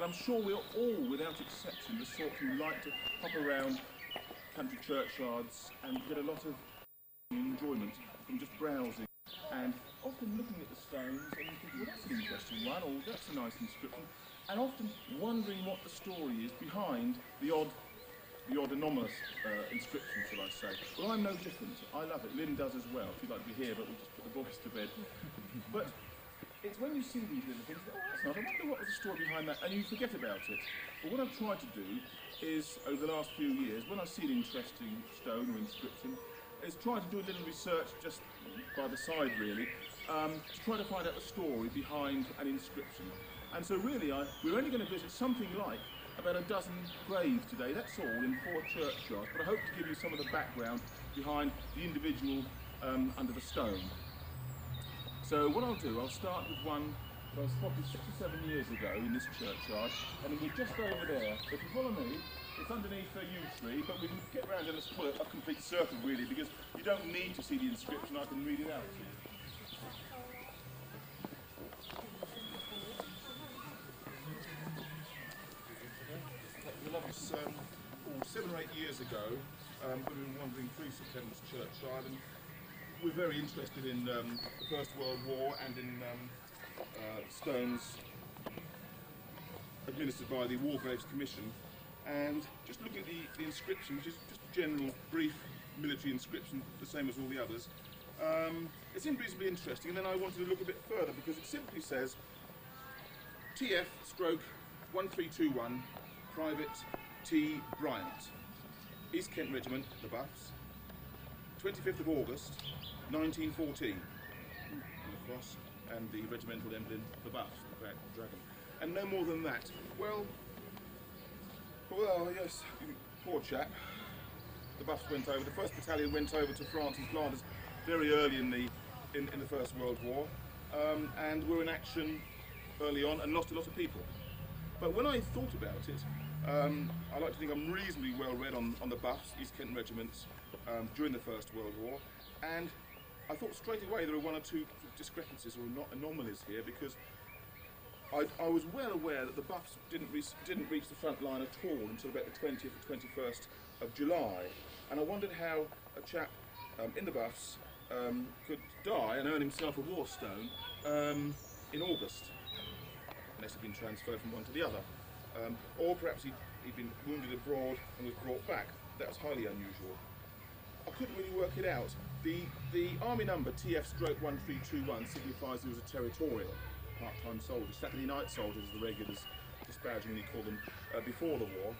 And I'm sure we're all, without exception, the sort who like to hop around country churchyards and get a lot of enjoyment from just browsing and often looking at the stones and thinking, well, that's an interesting one, or that's a nice inscription, and often wondering what the story is behind the odd anomalous inscription, shall I say. Well, I'm no different. I love it. Lynn does as well. She'd like to be here, but we'll just put the boys to bed. But it's when you see these little things, oh, that's nice, I wonder what was the story behind that, and you forget about it. But what I've tried to do is, over the last few years, when I see an interesting stone or inscription, is try to do a little research just by the side, really, to try to find out the story behind an inscription. And so really, we're only going to visit something like about a dozen graves today, that's all, in 4 churchyards, but I hope to give you some of the background behind the individual under the stone. So what I'll do, I'll start with one that I spotted 6 or 7 years ago in this churchyard, and we're just over there. So if you follow me, it's underneath a yew tree, but we can get round in a complete circle really, because you don't need to see the inscription, I can read it out to you. It's 7 or 8 years ago, we were wandering through St Clement's churchyard, and we're very interested in the First World War and in stones administered by the War Graves Commission, and just looking at the inscription, which is just a general, brief military inscription, the same as all the others, it seemed reasonably interesting, and then I wanted to look a bit further because it simply says TF/1321 Private T. Bryant, East Kent Regiment, the Buffs, 25th of August 1914, and the cross and the regimental emblem, the Buffs, the dragon, and no more than that. Well, yes, poor chap. The Buffs went over. The 1st Battalion went over to France and Flanders very early in the First World War, and were in action early on and lost a lot of people. But when I thought about it, I like to think I'm reasonably well read on the Buffs, East Kent regiments, during the First World War, and I thought straight away there were 1 or 2 discrepancies or anomalies here, because I was well aware that the Buffs didn't reach the front line at all until about the 20th or 21st of July, and I wondered how a chap in the Buffs could die and earn himself a war stone in August, unless he'd been transferred from one to the other. Or perhaps he'd been wounded abroad and was brought back. That was highly unusual. I couldn't really work it out. The army number TF/1321 signifies he was a territorial part-time soldier, Saturday night soldiers, as the regulars disparagingly called them, before the war.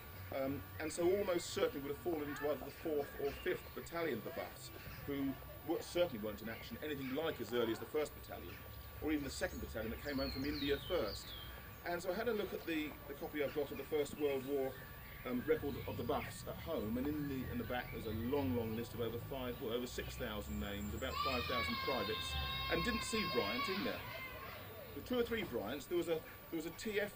And so almost certainly would have fallen into either the 4th or 5th Battalion of the Buffs, who certainly weren't in action anything like as early as the 1st Battalion, or even the 2nd Battalion that came home from India first. And so I had a look at the copy I've got of the First World War record of the Buffs at home, and in the back there's a long list of over 6,000 names, about 5,000 privates, and didn't see Bryant in there. There were 2 or 3 Bryants. There was a TF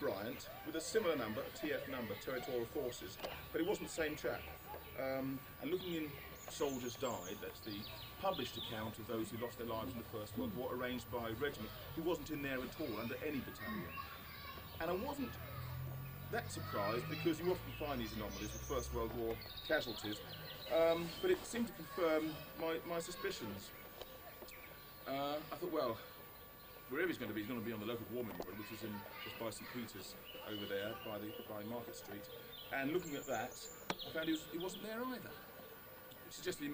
Bryant with a similar number, a TF number, Territorial Forces, but it wasn't the same chap. And looking in Soldiers Died, that's the published account of those who lost their lives in the First World War, arranged by regiment, he wasn't in there at all under any battalion. And I wasn't that surprised, because you often find these anomalies with First World War casualties, but it seemed to confirm my suspicions. I thought, well, wherever he's going to be on the local war memorial, which is just by St Peter's over there by Market Street, and looking at that, I found he wasn't there either. It suggested he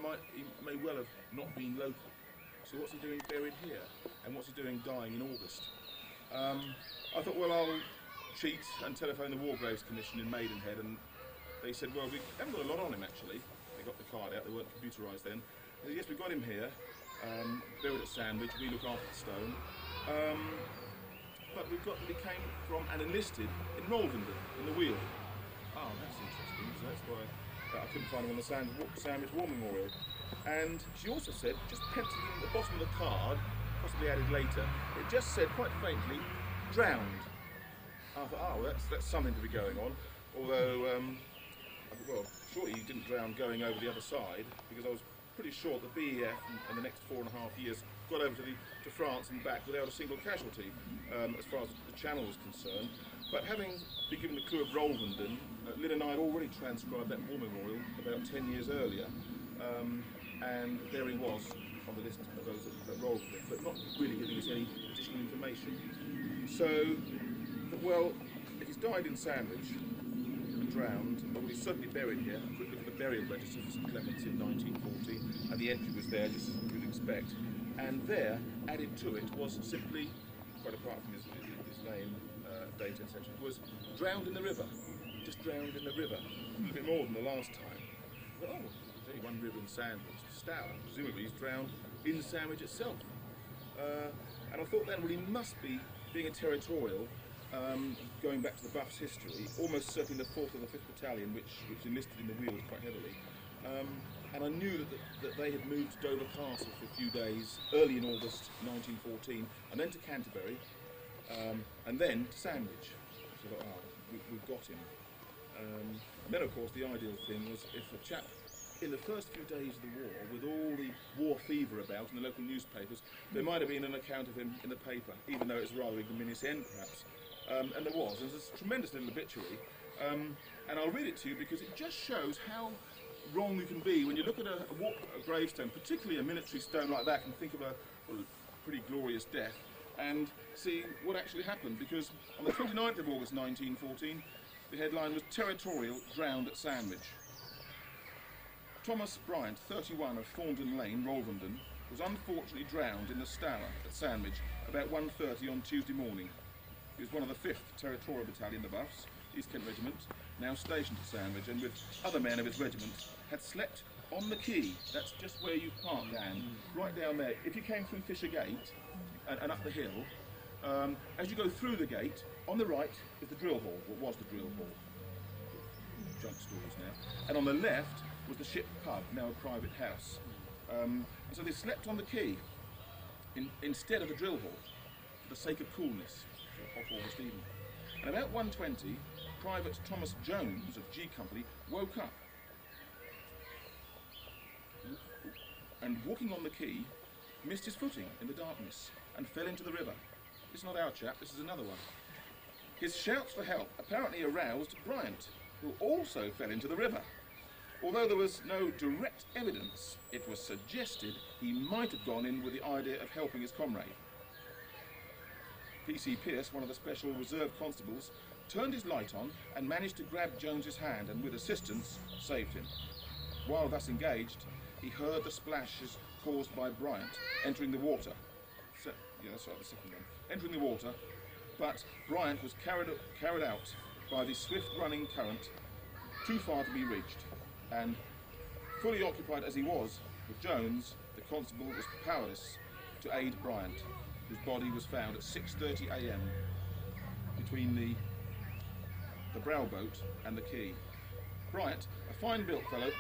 may well have not been local. So what's he doing buried here? And what's he doing dying in August? I thought, well, I'll cheat and telephone the War Graves Commission in Maidenhead, and they said, well, we haven't got a lot on him actually. They got the card out, they weren't computerised then. They said, yes, we've got him here, buried at Sandwich, we look after the stone. But we've got that he came from and enlisted in Rolvenden, in the Wheel. Oh, that's interesting, so that's why I couldn't find him on the Sandwich War Memorial. And she also said, just penciled in at the bottom of the card, possibly added later, it just said quite faintly, drowned. I thought, oh, well, that's something to be going on. Although, I thought, well, surely he didn't drown going over the other side, because I was pretty sure the BEF in the next 4.5 years got over to France and back without a single casualty, as far as the channel was concerned. But having been given the clue of Rolvenden, Lynn and I had already transcribed that war memorial about 10 years earlier, and there he was on the list of those at Rolvenden, but not really giving us any additional information. So, well, if he's died in Sandwich and drowned, well, he's certainly buried here. A quick look at the burial register for St Clement's in 1940, and the entry was there, just as you'd expect. And there, added to it, was simply, quite apart from his name, date, etc., was drowned in the river. Just drowned in the river. A little bit more than the last time. But, oh, there's only one river in Sandwich, Stour. Presumably he's drowned in Sandwich itself. And I thought then, well, he must be, being a territorial, going back to the Buffs' history, almost certainly the 4th or the 5th Battalion, which enlisted in the Weald quite heavily. And I knew that they had moved to Dover Castle for a few days, early in August 1914, and then to Canterbury, and then to Sandwich. So I thought, we've got him. And then, of course, the ideal thing was if a chap, in the first few days of the war, with all the war fever about in the local newspapers, there might have been an account of him in the paper, even though it's rather ignominious end, perhaps. And there was. There's this tremendous little obituary, and I'll read it to you because it just shows how wrong you can be when you look at a gravestone, particularly a military stone like that, and think of a pretty glorious death, and see what actually happened. Because on the 29th of August 1914, the headline was "Territorial Drowned at Sandwich." Thomas Bryant, 31, of Thorndon Lane, Rolvenden, was unfortunately drowned in the Stour at Sandwich about 1:30 on Tuesday morning. He was one of the 5th Territorial Battalion, the Buffs, East Kent Regiment, now stationed at Sandwich, and with other men of his regiment, had slept on the quay. That's just where you park, Dan, right down there. If you came through Fisher Gate and up the hill, as you go through the gate, on the right is the drill hall, what was the drill hall, junk stores now, and on the left was the ship pub, now a private house. And so they slept on the quay instead of the drill hall, for the sake of coolness, off August evening. And about 1:20, Private Thomas Jones of G Company woke up and, walking on the quay, missed his footing in the darkness and fell into the river. This is not our chap, this is another one. His shouts for help apparently aroused Bryant, who also fell into the river. Although there was no direct evidence, it was suggested he might have gone in with the idea of helping his comrade. P.C. Pearce, one of the Special Reserve Constables, turned his light on and managed to grab Jones's hand and, with assistance, saved him. While thus engaged, he heard the splashes caused by Bryant entering the water. The second one. Entering the water, but Bryant was carried out by the swift-running current, too far to be reached, and, fully occupied as he was with Jones, the constable was powerless to aid Bryant, whose body was found at 6:30 a.m. between the brow boat and the quay. Bryant, a fine-built fellow,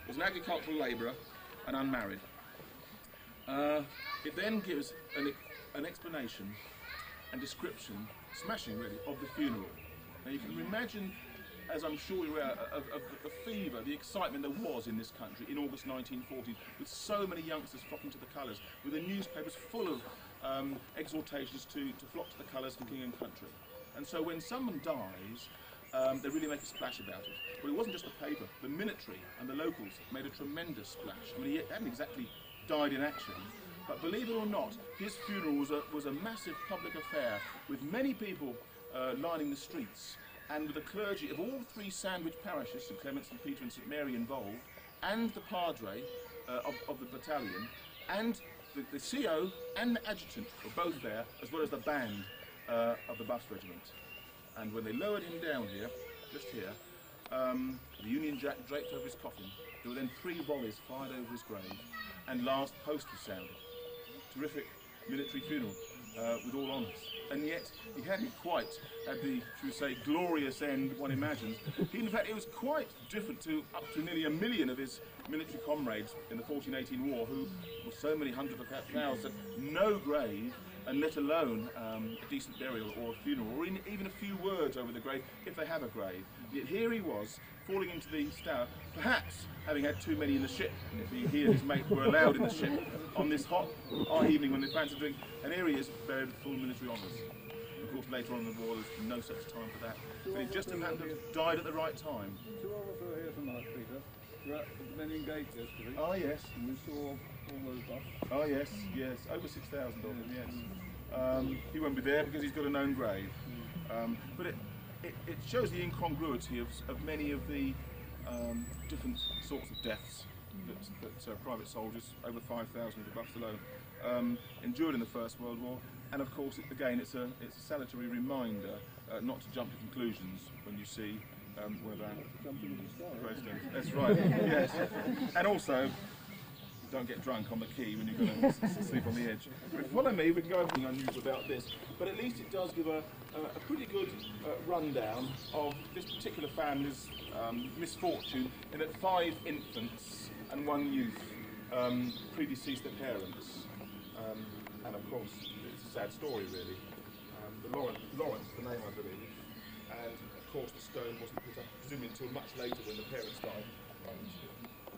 was an agricultural labourer and unmarried. It then gives an explanation and description, smashing really, of the funeral. Now you can imagine, as I'm sure you're aware, of the fever, the excitement there was in this country in August 1914, with so many youngsters flocking to the colours, with the newspapers full of exhortations to flock to the colours for king and country. And so when someone dies, they really make a splash about it. But it wasn't just the paper, the military and the locals made a tremendous splash. I mean, he hadn't exactly died in action, but believe it or not, his funeral was a massive public affair, with many people lining the streets, and with the clergy of all 3 Sandwich parishes, St Clement's, St Peter and St Mary, involved, and the padre of the battalion, and the CO and the adjutant were both there, as well as the band of the Buffs Regiment. And when they lowered him down here, just here, the Union Jack draped over his coffin, there were then 3 volleys fired over his grave, and last post was sounded. Terrific military funeral, with all honours. And yet, he hadn't quite had the, should we say, glorious end one imagines. In fact, it was quite different to up to nearly 1 million of his military comrades in the 1418 war, who were so many hundreds of thousands, had no grave and let alone a decent burial or a funeral, or even a few words over the grave, if they have a grave. Yet here he was, falling into the Stour, perhaps having had too many in the ship, if he and his mate were allowed in the ship on this hot evening when they fancied drink, and here he is, buried with full military honours. Of course, later on in the war, there's no such time for that. But it just happened to have died at the right time. Two of us were here tonight, Peter. We're at the Menin Gate yesterday. Oh, yes. And we saw all those busts. Oh, yes, yes. Over 6,000 of them, yes. He won't be there because he's got a known grave. But it shows the incongruity of many of the different sorts of deaths that private soldiers, over 5,000 of the Buffs alone, endured in the First World War. And of course, again, it's a salutary reminder not to jump to conclusions when you see one of our gravestones. That's right, yes. And also, don't get drunk on the quay when you're going to sleep on the edge. If you follow me, we can go over something unusual about this, but at least it does give a pretty good rundown of this particular family's misfortune in that 5 infants and 1 youth predeceased their parents. And of course, it's a sad story really. Lawrence, the name I believe, and of course the stone wasn't put up, presumably until much later when the parents died.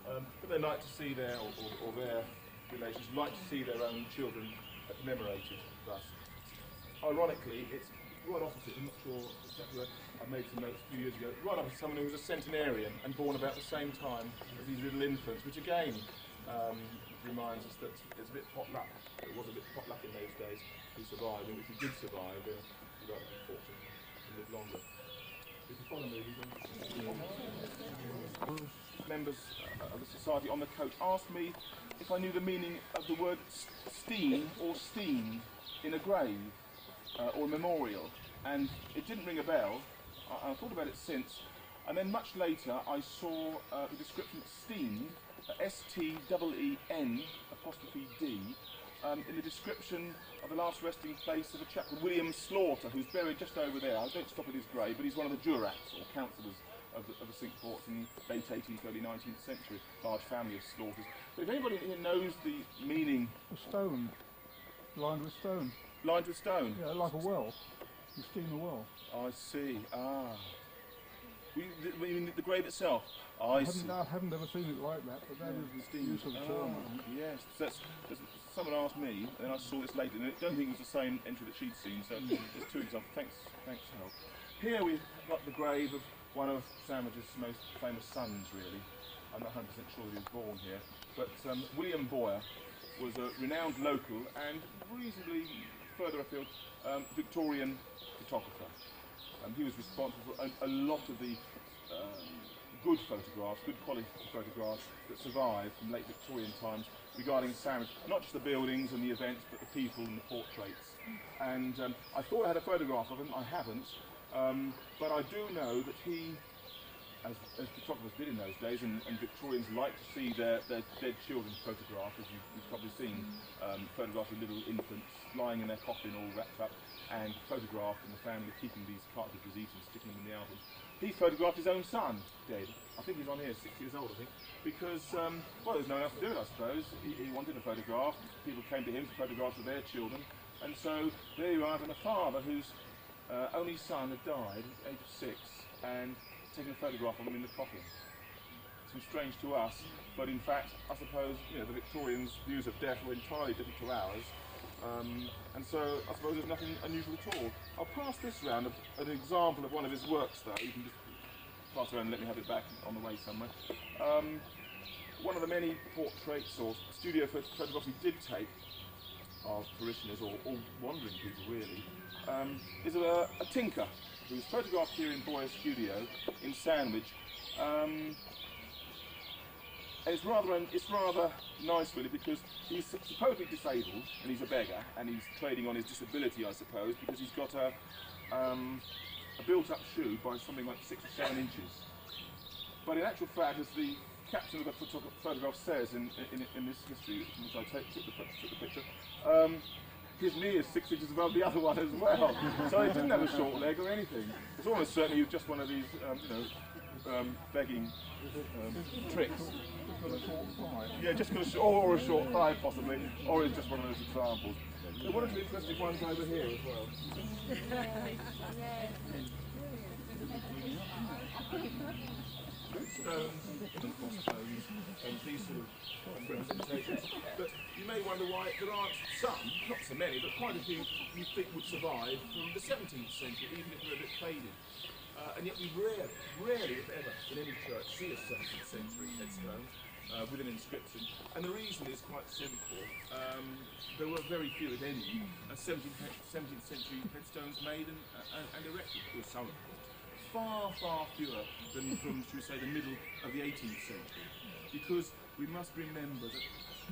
But they like to see their relations like to see their own children commemorated thus. Ironically, it's right opposite, I'm not sure exactly where, I made some notes a few years ago, right opposite someone who was a centenarian and born about the same time as these little infants, which again reminds us that it's a bit pot luck. It was a bit pot luck in those days who survived, and if you did survive, you got fortunate to live longer. If you follow me, members of the society on the coach asked me if I knew the meaning of the word steen or steamed in a grave or a memorial, and it didn't ring a bell. I thought about it since, and then much later I saw the description steamed, S-T-E-E-N apostrophe D, in the description of the last resting place of a chap called William Slaughter, who's buried just over there. I don't stop at his grave, but he's one of the jurats or councillors of the Cinque Ports in late 18th, early 19th century. Large family of Slaughters. But if anybody here knows the meaning, A stone, lined with stone. Lined with stone. Yeah, like a well. You steam a well. I see. Ah. You mean the grave itself? I haven't ever seen it like that, but that is the use of the term. Yes, someone asked me, and I saw this later, and I don't think it was the same entry that she'd seen, so there's 2 examples. Thanks for help. Here we've got the grave of one of Sandwich's most famous sons, really. I'm not 100% sure that he was born here, but William Boyer was a renowned local and reasonably further afield Victorian photographer. He was responsible for a lot of the good photographs, good quality photographs that survived from late Victorian times regarding Sandwich, not just the buildings and the events, but the people and the portraits. And I thought I had a photograph of him, I haven't, but I do know that he, as photographers did in those days, and Victorians like to see their dead children photographed, as you've probably seen, photographs of little infants lying in their coffin all wrapped up, and photographed in the family keeping these cartridges eaten, sticking them in the album. He photographed his own son, dead. I think he's on here, 6 years old, I think, because, well, there's no one else to do it, I suppose. He wanted a photograph, people came to him for photographs of their children, and so there you are, having a father whose only son had died at the age of 6, and taking a photograph of him in the coffin. Seems strange to us, but in fact, I suppose, the Victorians' views of death were entirely different to ours. And so I suppose there's nothing unusual at all. I'll pass this round of an example of one of his works though. You can just pass around and let me have it back on the way somewhere. One of the many portraits or studio photographs he did take of parishioners or wandering people really, is of a tinker who was photographed here in Boyer's studio in Sandwich. It's rather nice really, because he's supposedly disabled and he's a beggar and he's trading on his disability, I suppose, because he's got a built-up shoe by something like 6 or 7 inches. But in actual fact, as the caption of the photograph says in this history, in which I took the picture, his knee is 6 inches above the other one as well. So he didn't have a short leg or anything. It's almost certainly he was just one of these, begging tricks. Yeah, just got or a short thigh possibly, or it's just one of those examples. There are one or two interesting ones over here as well. Stones, stones, and these sort of representations. But you may wonder why there aren't some, not so many, but quite a few you think would survive from the 17th century, even if they're a bit faded. And yet we rarely, if ever, in any church see a 17th century headstone with an inscription. And the reason is quite simple. There were very few, if any, 17th century headstones made and erected. There were some, of course. Far, far fewer than from, should we say, the middle of the 18th century. Because we must remember that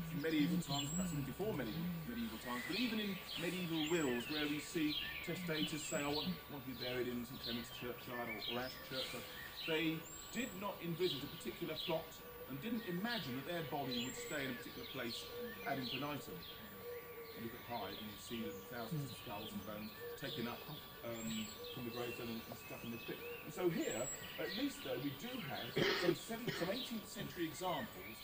in medieval times, perhaps even before medieval times, but even in medieval wills where we see testators say, I want to be buried in St Clement's Churchyard or Ash Churchyard, they did not envisage a particular plot and didn't imagine that their body would stay in a particular place ad infinitum. You look at Hyde and you see thousands of skulls and bones taken up from the gravestone and stuck in the pit. And so here, at least though, we do have some 18th century examples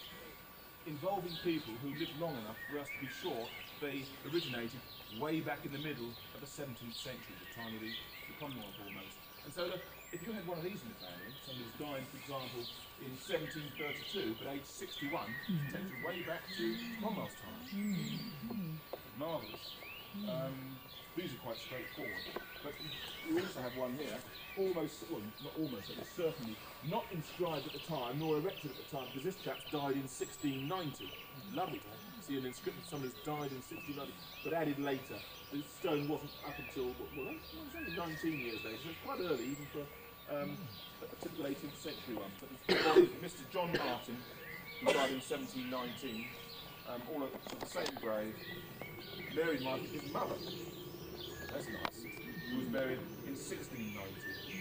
involving people who lived long enough for us to be sure they originated way back in the middle of the 17th century, the time of the Commonwealth almost. And so if you had one of these in the family, somebody was dying, for example, in 1732, but aged 61, takes you way back to Commonwealth time. Marvellous. These are quite straightforward. But we also have one here, almost, well, not almost, but certainly not inscribed at the time, nor erected at the time, because this chap's died in 1690. Lovely to see an inscription of somebody who's died in 1690, but added later. The stone wasn't up until, well, it was only 19 years later, so it's quite early, even for a typical 18th century one. But it's Mr. John Martin, who died in 1719, all at the same grave. Mary Martin, his mother. That's nice. Who was married in 1690,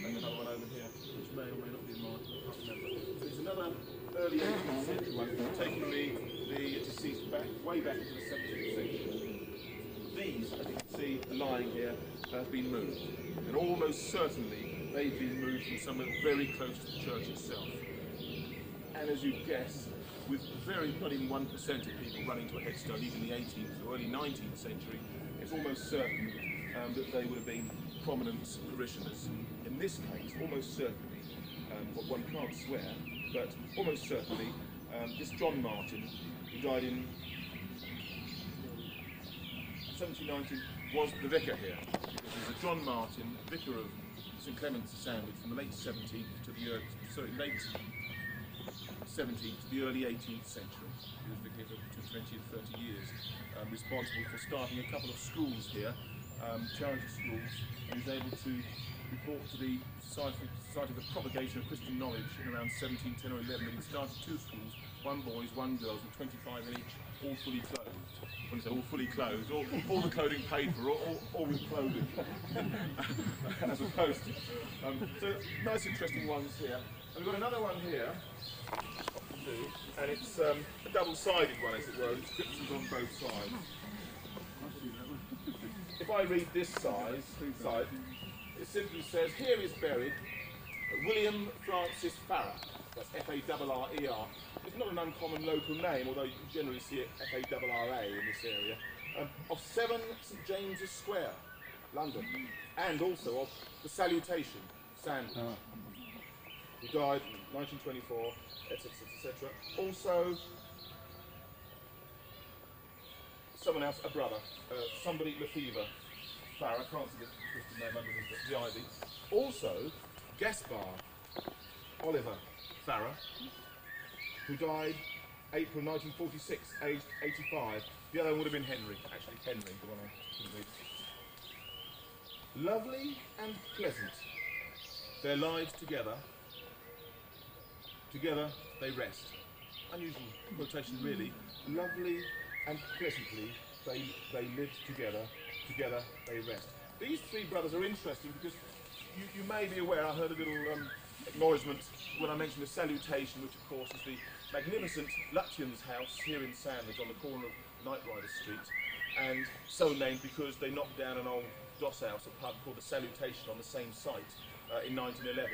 and another one over here, which may or may not be Martin, I can't remember. There's another early 18th century one, taking the deceased back, way back into the 17th century. These, as you can see, lying here, have been moved. And almost certainly, they've been moved from somewhere very close to the church itself. And as you guess, with not even 1% of people running to a headstone, even in the 18th or early 19th century, it's almost certain that they would have been prominent parishioners. In this case, almost certainly, one can't swear, but almost certainly, this John Martin, who died in 1719, was the vicar here. It was a John Martin, vicar of St Clement's Sandwich from the late 17th to the late 17th to the early 18th century. He was vicar for between 20 and 30 years, responsible for starting a couple of schools here, charity schools, and he was able to report to the Society for the Propagation of Christian Knowledge in around 1710 or 11 that he started two schools, one boys, one girls, with 25 in each, all fully clothed. When you say all fully clothed, all the clothing paid for, all with clothing, as opposed to. So nice interesting ones here. And we've got another one here, and it's a double-sided one, as it were, inscriptions on both sides. If I read this side, it simply says, here is buried William Francis Farrer. That's F-A-R-R-E-R. It's not an uncommon local name, although you can generally see it F-A-R-R-A in this area, of 7 St James's Square, London, and also of the Salutation, Sandwich. He died in 1924, etc., etc. Also, someone else, a brother, somebody Lefevre Farrer, I can't see the Christian name underneath the ivy. Also, Gaspar Oliver Farrer, who died April 1946, aged 85. The other one would have been Henry, actually Henry, the one I couldn't read. Lovely and pleasant, their lives together they rest. Unusual quotation really. Lovely and pleasantly they lived together they rest. These three brothers are interesting because you may be aware, I heard a little acknowledgement when I mentioned the Salutation, which of course is the magnificent Lutyens house here in Sandwich on the corner of Knightrider Street, and so named because they knocked down an old doss house, a pub called the Salutation, on the same site in 1911.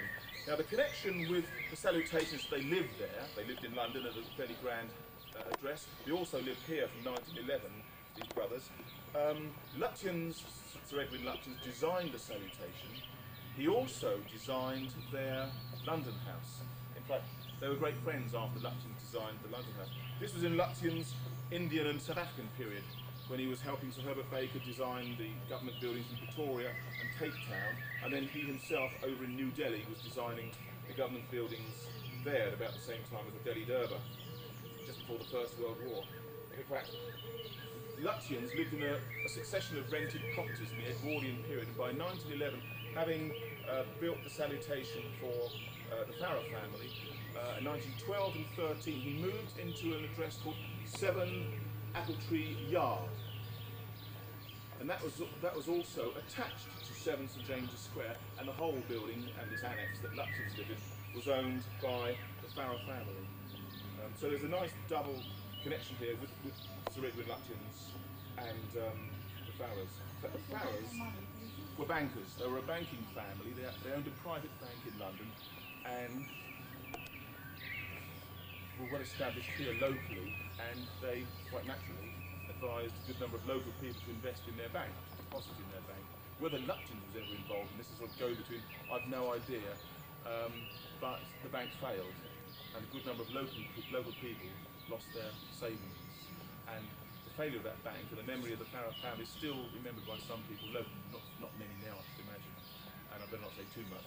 Now the connection with the Salutations, they lived there, they lived in London at a fairly grand address. They also lived here from 1911, these brothers, Lutyens, Sir Edwin Lutyens, designed the salutation. He also designed their London house. In fact, they were great friends after Lutyens designed the London house. This was in Lutyens' Indian and South African period, when he was helping Sir Herbert Baker design the government buildings in Pretoria and Cape Town, and then he himself over in New Delhi was designing the government buildings there at about the same time as the Delhi Durbar, just before the First World War. In fact, Lutyens lived in a succession of rented properties in the Edwardian period, and by 1911, having built the salutation for the Farrer family, in 1912 and 13, he moved into an address called 7 Appletree Yard, and that was also attached to 7 St James's Square, and the whole building and its annex that Lutyens lived in was owned by the Farrer family. So there's a nice double connection here with Sir Edwin Lutyens and the Farrers. But the Farrers were bankers. They were a banking family. They owned a private bank in London and were well established here locally, and they quite naturally advised a good number of local people to invest in their bank, deposit in their bank. Whether Lutyens was ever involved in this is sort of go-between, I've no idea, but the bank failed, and a good number of local people lost their savings. And the failure of that bank and the memory of the Farrer family is still remembered by some people, not many now, I should imagine. And I better not say too much.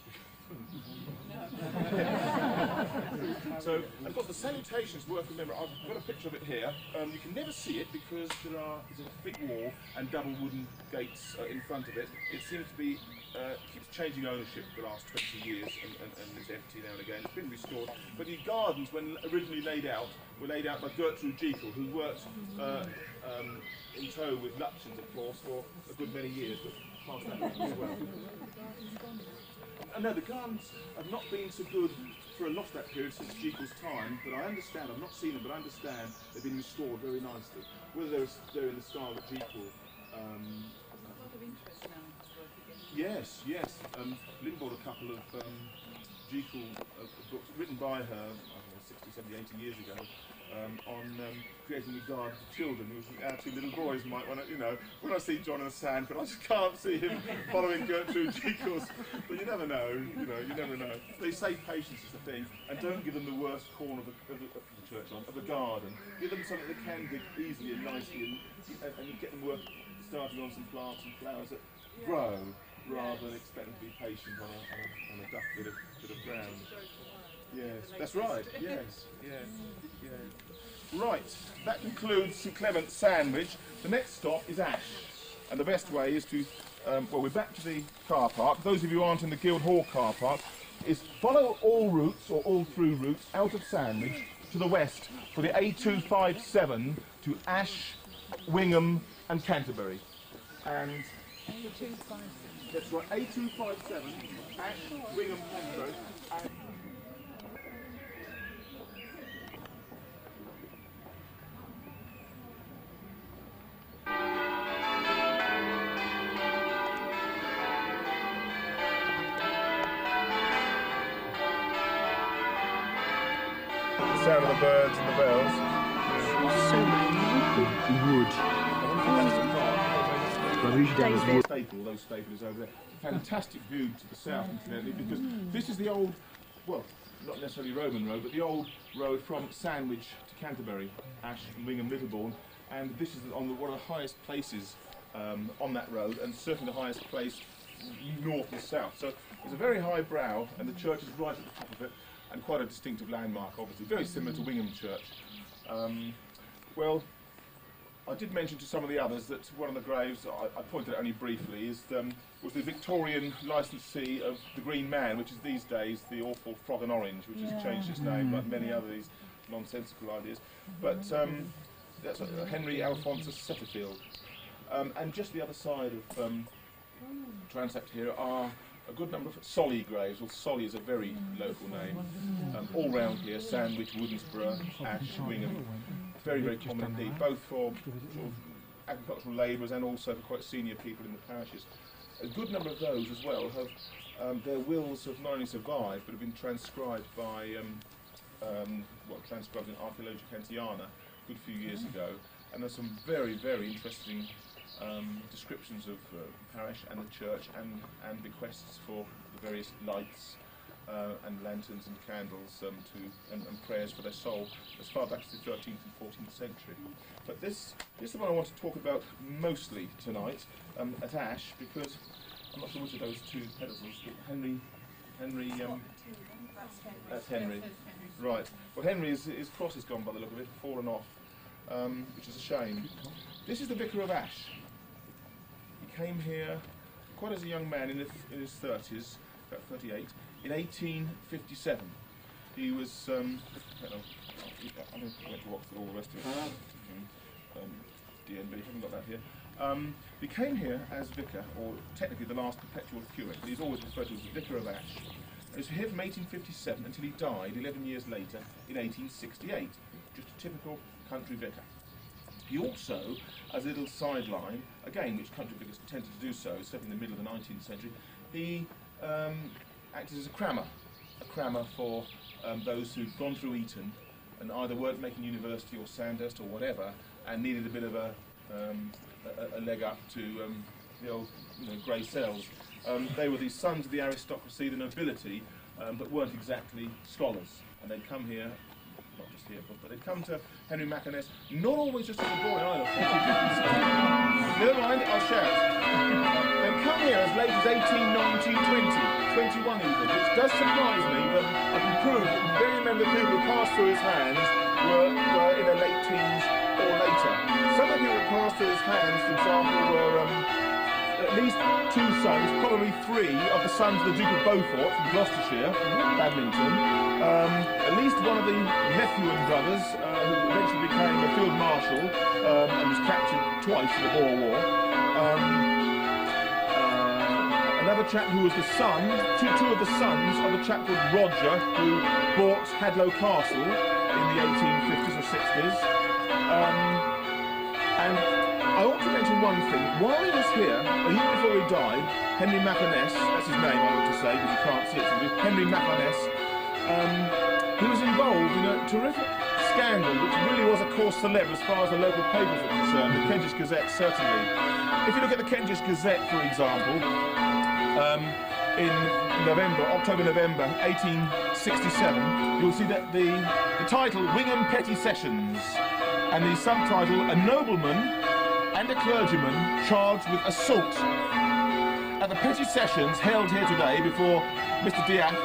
So, of course, the salutation is worth remembering. I've got a picture of it here. You can never see it because there's a thick wall and double wooden gates in front of it. It seems to be keeps changing ownership for the last 20 years, and it's empty now and again. It's been restored. But the gardens, when originally laid out, were laid out by Gertrude Jekyll, who worked in tow with Lutyens, of course, for a good many years, but past that as well. No, the gardens have not been so good for a lot of that period since Jekyll's time, but I understand, I've not seen them, but I understand they've been restored very nicely. Whether they're in the style of Jekyll. A lot of interest now in his work again. Yes, yes. Lynn bought a couple of Jekyll books written by her, I don't know, 60, 70, 80 years ago, on creating a garden for children. Our 2 little boys might want to, you know, when I see John and Sand, but I just can't see him following Gertrude Jekyll's. But you never know, you never know. They say patience is the thing, and don't give them the worst corner of the garden. Give them something that can dig easily and nicely, and you get them starting on some plants and flowers that grow, rather than expect them to be patient on a duck bit of ground. Yes, that's right. Yes, yes, yes. Right, that concludes St Clement's Sandwich. The next stop is Ash, and the best way is to, well, we're back to the car park. Those of you who aren't in the Guildhall car park, is follow all routes, or all through routes, out of Sandwich to the west for the A257 to Ash, Wingham and Canterbury. And A257. that's right, A257, Ash, Wingham, Canterbury. And the sound of the birds and the bells. So many wood. Staple, those staplers over there. Fantastic view to the south, incidentally, because this is the old, well, not necessarily Roman road, but the old road from Sandwich to Canterbury, Ash and Wingham, Littlebourne, and this is on one of the highest places on that road, and certainly the highest place north and south. So it's a very high brow, and the church is right at the top of it, and quite a distinctive landmark, obviously, very similar to Wingham Church. Well, I did mention to some of the others that one of the graves, I pointed out only briefly, was the Victorian licensee of the Green Man, which is these days the awful Frog and Orange, which has changed its name, like many other these nonsensical ideas. But that's Henry Alphonsus Setterfield. And just the other side of transept here are a good number of Solly graves. Well, Solly is a very local name. All round here, Sandwich, Woodnesborough, Ash, Wingham. Very, very common indeed, both for sort of agricultural labourers and also for quite senior people in the parishes. A good number of those as well have their wills have not only survived but have been transcribed by transcribed in Archaeologia Kentiana a good few years ago, and there's some very, very interesting descriptions of the parish and the church, and bequests for the various lights and lanterns and candles and prayers for their soul as far back as the 13th and 14th century. But this is the one I want to talk about mostly tonight at Ash, because I'm not sure which of those two pedestals, but Henry. That's Henry. Right. Well, his cross is gone by the look of it, fallen off, which is a shame. This is the Vicar of Ash. He came here quite as a young man in his 30s, about 38, in 1857. He was, I went to walk through all the rest of it. DNB, haven't got that here. He came here as vicar, or technically the last perpetual curate, but he's always referred to as the Vicar of Ash. He was here from 1857 until he died 11 years later in 1868, just a typical country vicar. He also, as a little sideline, again, which country vicars tended to do so, certainly in the middle of the 19th century, he acted as a crammer for those who'd gone through Eton and either weren't making university or Sandhurst or whatever, and needed a bit of a leg up to the old grey cells. They were the sons of the aristocracy, the nobility, but weren't exactly scholars, and they'd come here, not just here, but they'd come to Henry Mackiness, not always just as a boy either. Never mind, I'll shout. They'd come here as late as 18, 19, 20, 21 even, which does surprise me, but I can prove that very many of the people who passed through his hands were in their late teens or later. Some of the people who passed through his hands, for example, were at least two sons, probably three, of the sons of the Duke of Beaufort from Gloucestershire, Badminton. At least one of the Methuen brothers, who eventually became a field marshal and was captured twice in the Boer War. Another chap who was the son, two of the sons of a chap called Roger, who bought Hadlow Castle in the 1850s or 60s. And I ought to mention one thing. While he was here, a year before he died, Henry Mackiness, that's his name I ought to say, because you can't see it from here, Henry Mackiness, he was involved in a terrific scandal, which really was a cause célèbre as far as the local papers were concerned, the Kentish Gazette certainly. If you look at the Kentish Gazette, for example, in October-November 1867, you'll see that the title, Wingham Petty Sessions, and the subtitle, A Nobleman and a Clergyman Charged with Assault. At the Petty Sessions held here today before Mr. Diath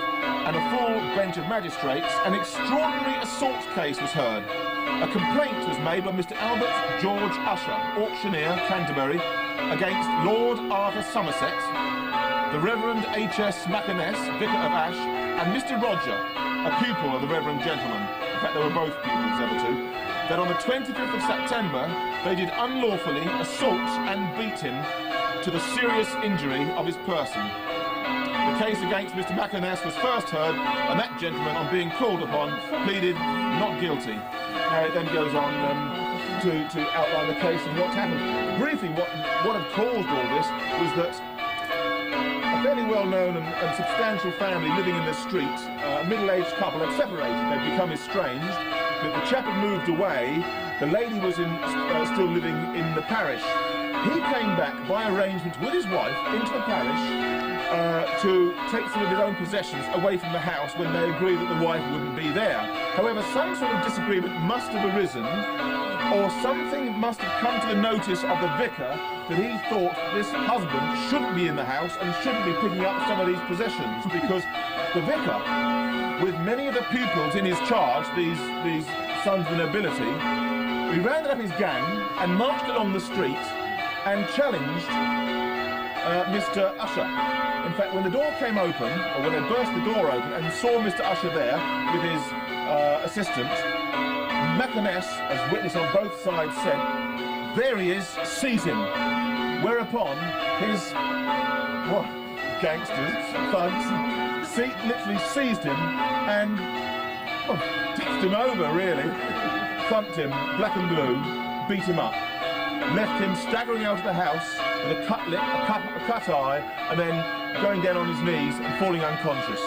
and a full bench of magistrates, an extraordinary assault case was heard. A complaint was made by Mr. Albert George Usher, auctioneer, Canterbury, against Lord Arthur Somerset, the Reverend H.S. Mackiness, Vicar of Ash, and Mr. Roger, a pupil of the Reverend gentleman. In fact, they were both pupils, the other two. That on the 25th of September, they did unlawfully assault and beat him to the serious injury of his person. The case against Mr. Mackiness was first heard, and that gentleman, on being called upon, pleaded not guilty. Now it then goes on to outline the case and what happened. Briefly, what had caused all this was that a fairly well-known and substantial family living in the street, a middle-aged couple, had separated. They'd become estranged. But the chap had moved away, the lady was still living in the parish. He came back by arrangement with his wife into the parish to take some of his own possessions away from the house when they agreed that the wife wouldn't be there. However, some sort of disagreement must have arisen, or something must have come to the notice of the vicar that he thought this husband shouldn't be in the house and shouldn't be picking up some of these possessions, because the vicar, with many of the pupils in his charge, these sons of the nobility, he rounded up his gang and marched along the street and challenged Mr. Usher. In fact, when the door came open, or when they burst the door open and saw Mr. Usher there with his assistant, Mackiness, as witness on both sides, said, "There he is, seize him." Whereupon his gangsters, thugs, literally seized him and daffed him over, really. Thumped him, black and blue, beat him up. Left him staggering out of the house with a cut lip, a cut eye, and then going down on his knees and falling unconscious.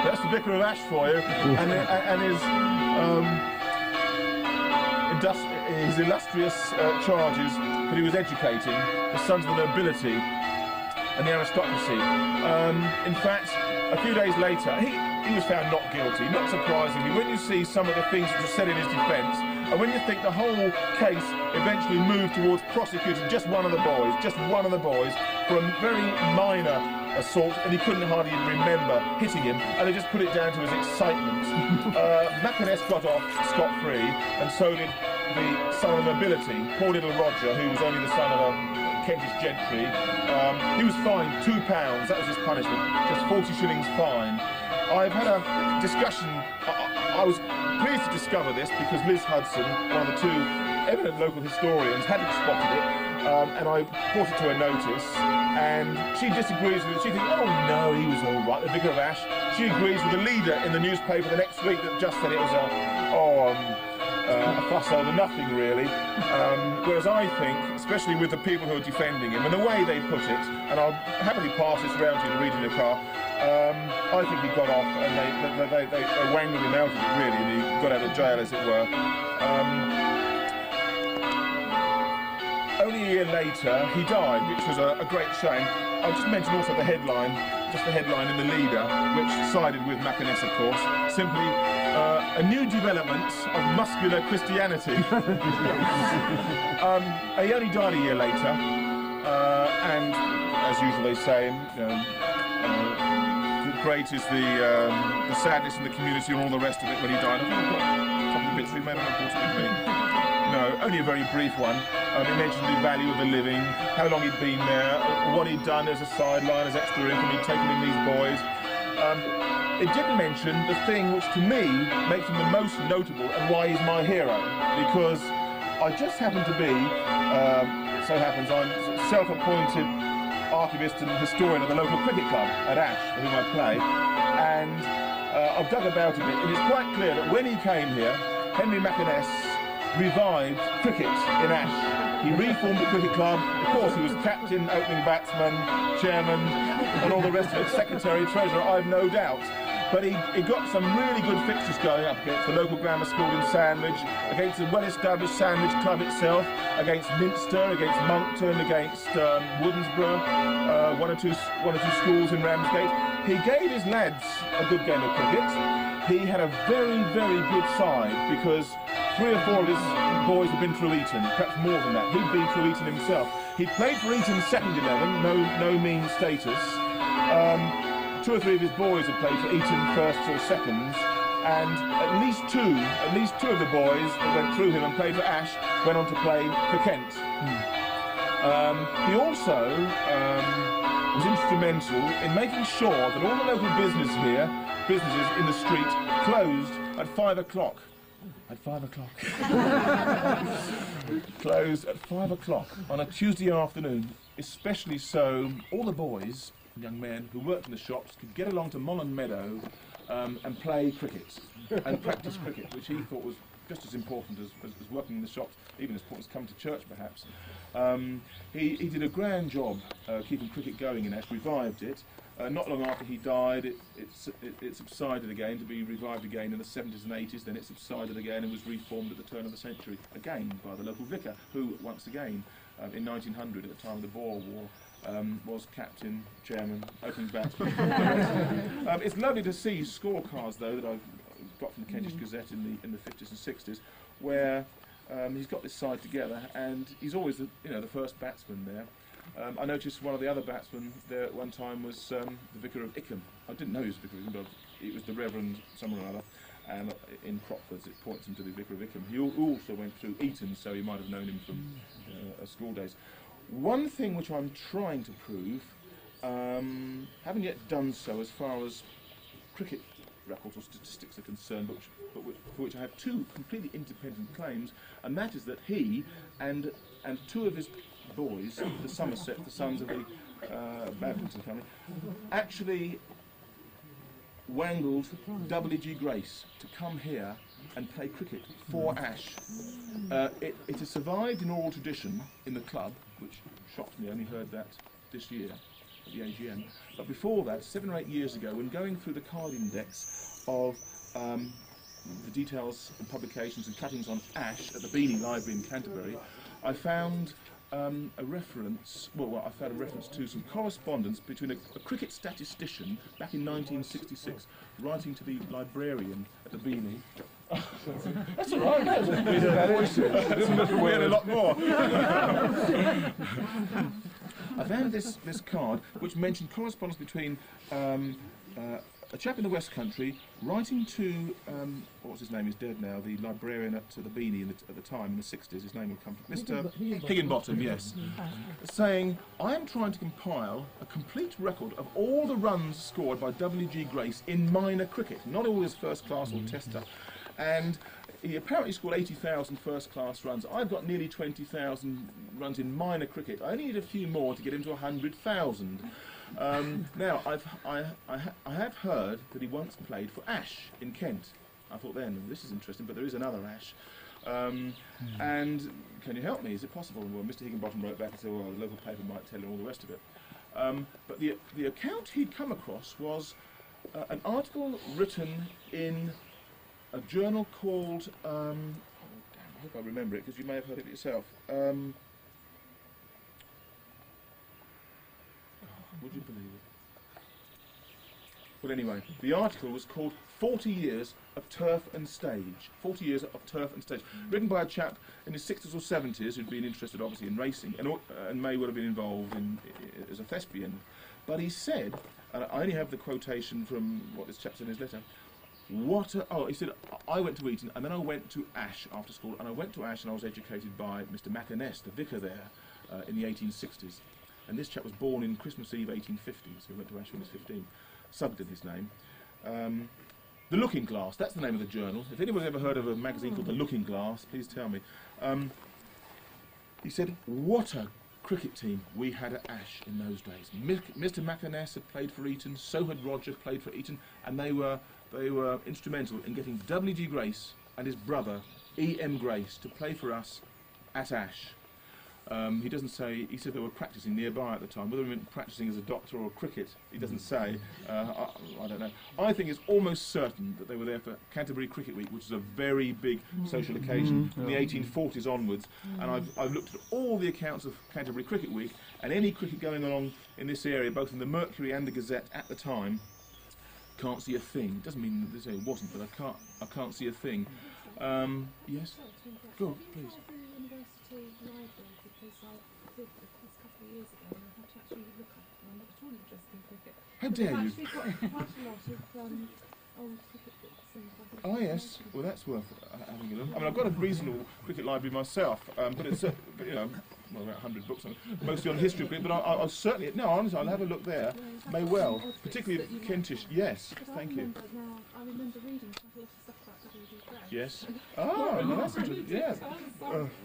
That's the Vicar of Ash for you, and his his illustrious charges that he was educating the sons of the nobility and the aristocracy. In fact, a few days later, he was found not guilty. Not surprisingly, when you see some of the things that were said in his defence, and when you think the whole case eventually moved towards prosecuting just one of the boys for a very minor assault, and he couldn't hardly even remember hitting him, and they just put it down to his excitement. Makey got off scot-free, and so did the son of the nobility, poor little Roger, who was only the son of a Kentish gentry. He was fined £2, that was his punishment, just 40 shillings fine. I've had a discussion, I was pleased to discover this because Liz Hudson, one of the two eminent local historians, had spotted it, and I brought it to her notice, and she disagrees with it. She thinks, oh no, he was all right, the Vicar of Ash. She agrees with the leader in the newspaper the next week that just said it was a fuss over nothing really. Whereas I think, especially with the people who are defending him and the way they put it, and I'll happily pass this round to you to read in the car, I think he got off and they wangled him out of it really, and he got out of jail as it were. Only a year later he died, which was a great shame. I'll just mention also the headline, just the headline in the leader, which sided with Makey, of course, simply a new development of muscular Christianity. He only died a year later, and as usual they say, great is the sadness in the community and all the rest of it when he died. I think I've got a couple of bits we may not have brought it with me. No, only a very brief one. He mentioned the value of the living, how long he'd been there, what he'd done as a sideline, as extra income, he'd taken in these boys. It didn't mention the thing which to me makes him the most notable and why he's my hero, because I just happen to be, it so happens I'm self-appointed archivist and historian of the local cricket club at Ash, for whom I play, and I've dug about a bit, and it's quite clear that when he came here, Henry Makey revived cricket in Ash. He reformed the cricket club. Of course, he was captain, opening batsman, chairman, and all the rest of it, secretary, treasurer, I've no doubt. But he got some really good fixtures going up against the local grammar school in Sandwich, against the well-established Sandwich club itself, against Minster, against Moncton, against Woodnesborough, one or two schools in Ramsgate. He gave his lads a good game of cricket. He had a very, very good side because 3 or 4 of his boys had been through Eton, perhaps more than that. He'd been through Eton himself. He'd played for Eton's second 11, no mean status. 2 or 3 of his boys had played for Eton firsts or seconds, and at least two of the boys that went through him and played for Ash went on to play for Kent. He also was instrumental in making sure that all the local businesses in the street closed at 5 o'clock. At 5 o'clock. Closed at 5 o'clock on a Tuesday afternoon, especially so all the boys, young men who worked in the shops, could get along to Mollen Meadow and play cricket and practice cricket, which he thought was just as important as working in the shops, even as important as coming to church perhaps. He did a grand job keeping cricket going in Ash, revived it. Not long after he died, it subsided again, to be revived again in the 70s and 80s, then it subsided again and was reformed at the turn of the century, again by the local vicar, who, once again, in 1900, at the time of the Boer War, was captain, chairman, opening batsman. It's lovely to see scorecards, though, that I've got from the Kentish Gazette in the 50s and 60s, where he's got this side together, and he's always the first batsman there. I noticed one of the other batsmen there at one time was the Vicar of Ickham. I didn't know he was the Vicar of Ickham, but it was the Reverend somewhere or other, and in Crockford's it points him to the Vicar of Ickham. He also went through Eton, so he might have known him from school days. One thing which I'm trying to prove, haven't yet done so as far as cricket records or statistics are concerned, but for which I have 2 completely independent claims, and that is that he and 2 of his boys, the Somerset, the sons of the Badminton family, actually wangled W.G. Grace to come here and play cricket for Ash. It has survived in oral tradition in the club, which shocked me, I only heard that this year at the AGM. But before that, 7 or 8 years ago, when going through the card index of the details and publications and cuttings on ash at the Beanie Library in Canterbury, I found a reference. Well, I found a reference to some correspondence between a cricket statistician back in 1966 writing to the librarian at the Beanie. That's all right. We had a lot more. I found this card which mentioned correspondence between a chap in the West Country writing to what's his name? He's dead now. The librarian at the Beanie at the time in the 60s. His name would come from Mr. Higginbottom. Yes, saying I am trying to compile a complete record of all the runs scored by W.G. Grace in minor cricket, not all his first class or tester. And he apparently scored 80,000 first-class runs. I've got nearly 20,000 runs in minor cricket. I only need a few more to get him to 100,000. Now, I have heard that he once played for Ash in Kent. I thought then, this is interesting, but there is another Ash. And can you help me? Is it possible? Well, Mr. Higginbottom wrote back and said, well, the local paper might tell you all the rest of it. But the account he'd come across was an article written in a journal called, I hope I remember it because you may have heard of it yourself. Would you believe it? Well, anyway, the article was called 40 Years of Turf and Stage. 40 Years of Turf and Stage. Written by a chap in his 60s or 70s who'd been interested, obviously, in racing and may well have been involved as a thespian. But he said, and I only have the quotation from what this chap said in his letter, he said, I went to Eton and then I went to Ash after school, and I went to Ash and I was educated by Mr. Makey, the vicar there, in the 1860s. And this chap was born in Christmas Eve 1850, so he went to Ash when he was 15. Sugden, his name. The Looking Glass, that's the name of the journal. If anyone's ever heard of a magazine called The Looking Glass, please tell me. He said, what a cricket team we had at Ash in those days. Mr. Makey had played for Eton, so had Roger played for Eton, and they were instrumental in getting W.G. Grace and his brother E.M. Grace to play for us at Ash. He doesn't say, he said they were practising nearby at the time. Whether he meant practising as a doctor or cricket, he doesn't say. I don't know. I think it's almost certain that they were there for Canterbury Cricket Week, which is a very big social occasion from the 1840s onwards. And I've looked at all the accounts of Canterbury Cricket Week, and any cricket going along in this area, both in the Mercury and the Gazette at the time, can't see a thing. Doesn't mean that it wasn't, but I can't see a thing. Yes? Go on, please. How dare you? Oh yes, well that's worth having a look. I mean, I've got a reasonable cricket library myself, but it's well, about 100 books, mostly on history of cricket. But I'll certainly, no, honestly, I'll have a look there. May well, particularly Kentish. Yes, thank you. I remember reading quite a lot of stuff about W.G. Grace. Yes. Oh, no, that's interesting. Yeah.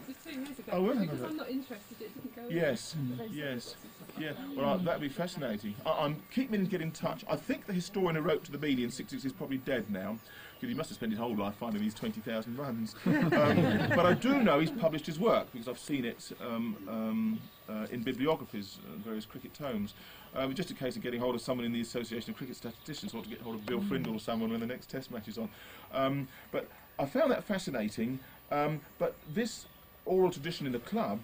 Just 2 years ago. Oh, really? Because I'm not interested, it didn't go. Yes. Yes. Yeah. Well, that'd be fascinating. I'm keep meaning to get in touch. I think the historian who wrote to the Beanie in '66 is probably dead now, because he must have spent his whole life finding these 20,000 runs. But I do know he's published his work because I've seen it in bibliographies, various cricket tomes. Just a case of getting hold of someone in the Association of Cricket Statisticians, or to get hold of Bill Frindle or someone when the next Test match is on. But I found that fascinating. But this oral tradition in the club,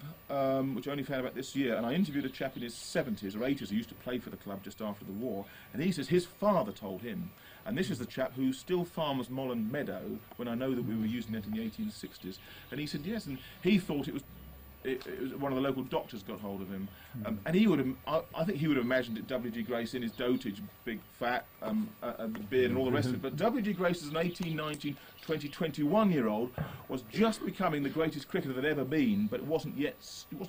which I only found about this year, and I interviewed a chap in his 70s or 80s who used to play for the club just after the war, and he says his father told him, and this is the chap who still farms Mollen Meadow, when I know that we were using it in the 1860s, and he said yes, and he thought it was one of the local doctors got hold of him, and he would have, I think he would have imagined it W.G. Grace in his dotage, big fat beard and all the rest of it. But W.G. Grace, as an 18, 19, 20, 21-year-old, was just becoming the greatest cricketer there'd ever been, but it wasn't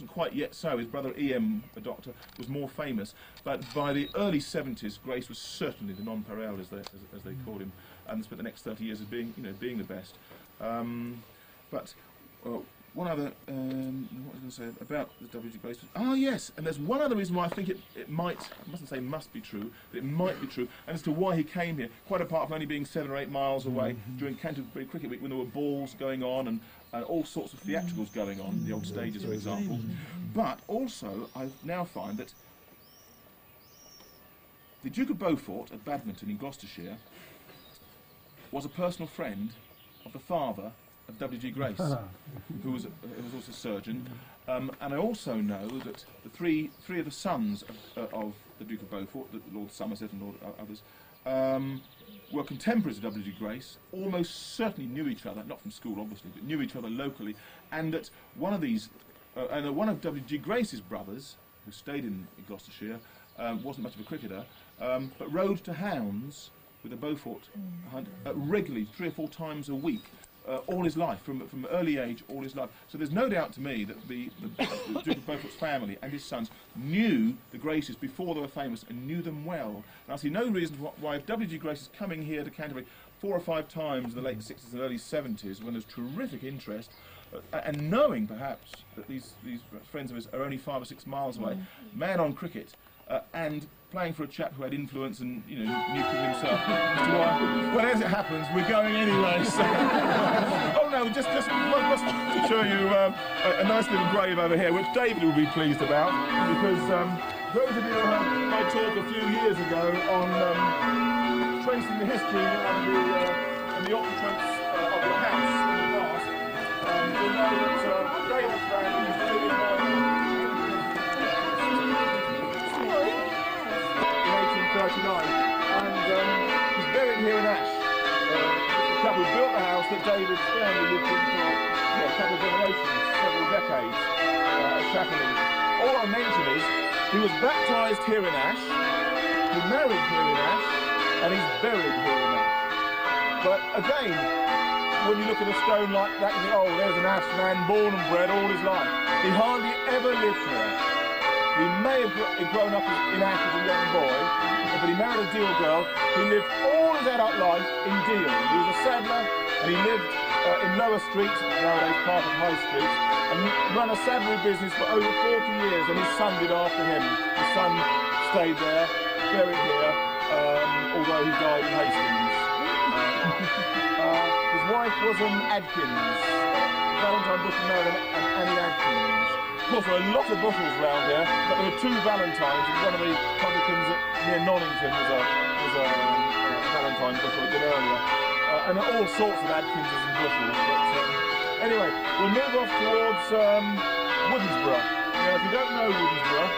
quite yet so. His brother E.M., the doctor, was more famous. But by the early 70s, Grace was certainly the non-pareil, as they called him, and spent the next 30 years as being the best. One other, what was I going to say about the W.G. Grace? Ah, yes, and there's one other reason why I think it might, I mustn't say must be true, but it might be true, and as to why he came here, quite apart from only being 7 or 8 miles away during Canterbury Cricket Week when there were balls going on and all sorts of theatricals going on, the old stages, for example. But also, I now find that the Duke of Beaufort at Badminton in Gloucestershire was a personal friend of the father of W.G. Grace, who was also a surgeon. And I also know that the three of the sons of the Duke of Beaufort, Lord Somerset and Lord others, were contemporaries of W.G. Grace, almost certainly knew each other, not from school obviously, but knew each other locally, and that one of these, one of W.G. Grace's brothers, who stayed in Gloucestershire, wasn't much of a cricketer, but rode to hounds with a Beaufort hunt regularly, 3 or 4 times a week, all his life, from early age, all his life. So there's no doubt to me that the Duke of Beaufort's family and his sons knew the Graces before they were famous and knew them well. And I see no reason why if W.G. Grace is coming here to Canterbury 4 or 5 times in the late 60s and early 70s, when there's terrific interest, and knowing perhaps that these friends of his are only 5 or 6 miles away, man on cricket, and playing for a chap who had influence and, you know, knew himself. Well, as it happens, we're going anyway. So. Oh no, just to show you a nice little grave over here, which David will be pleased about, because those of you who heard my talk a few years ago on tracing the history and the occupants of the house in the past, you'll know that David's family is living in 1839, and he's buried here in Ash. The couple who built the house that David's family lived in for a couple of generations, several decades, at Shackley. All I'll mention is he was baptised here in Ash, he married here in Ash, and he's buried here in Ash. But again, when you look at a stone like that, you think, oh, there's an Ash man born and bred all his life. He hardly ever lived here. He may have grown up in Ash as a young boy, but he married a Deal girl. He lived all his adult life in Deal. He was a saddler, and he lived in Lower Street, nowadays part of High Street, and run a saddlery business for over 40 years, and his son did after him. His son stayed there, buried here, although he died in Hastings. His wife was an Adkins, Valentine Bushel married an Annie Adkins. Of course, there are a lot of Bushels round here, but there were 2 Valentines, and one of the publicans near Nonnington was a Valentine Bushel a bit earlier. And there are all sorts of Adkinses and Bushels, but anyway, we'll move off towards Woodnesborough. Now, if you don't know Woodnesborough,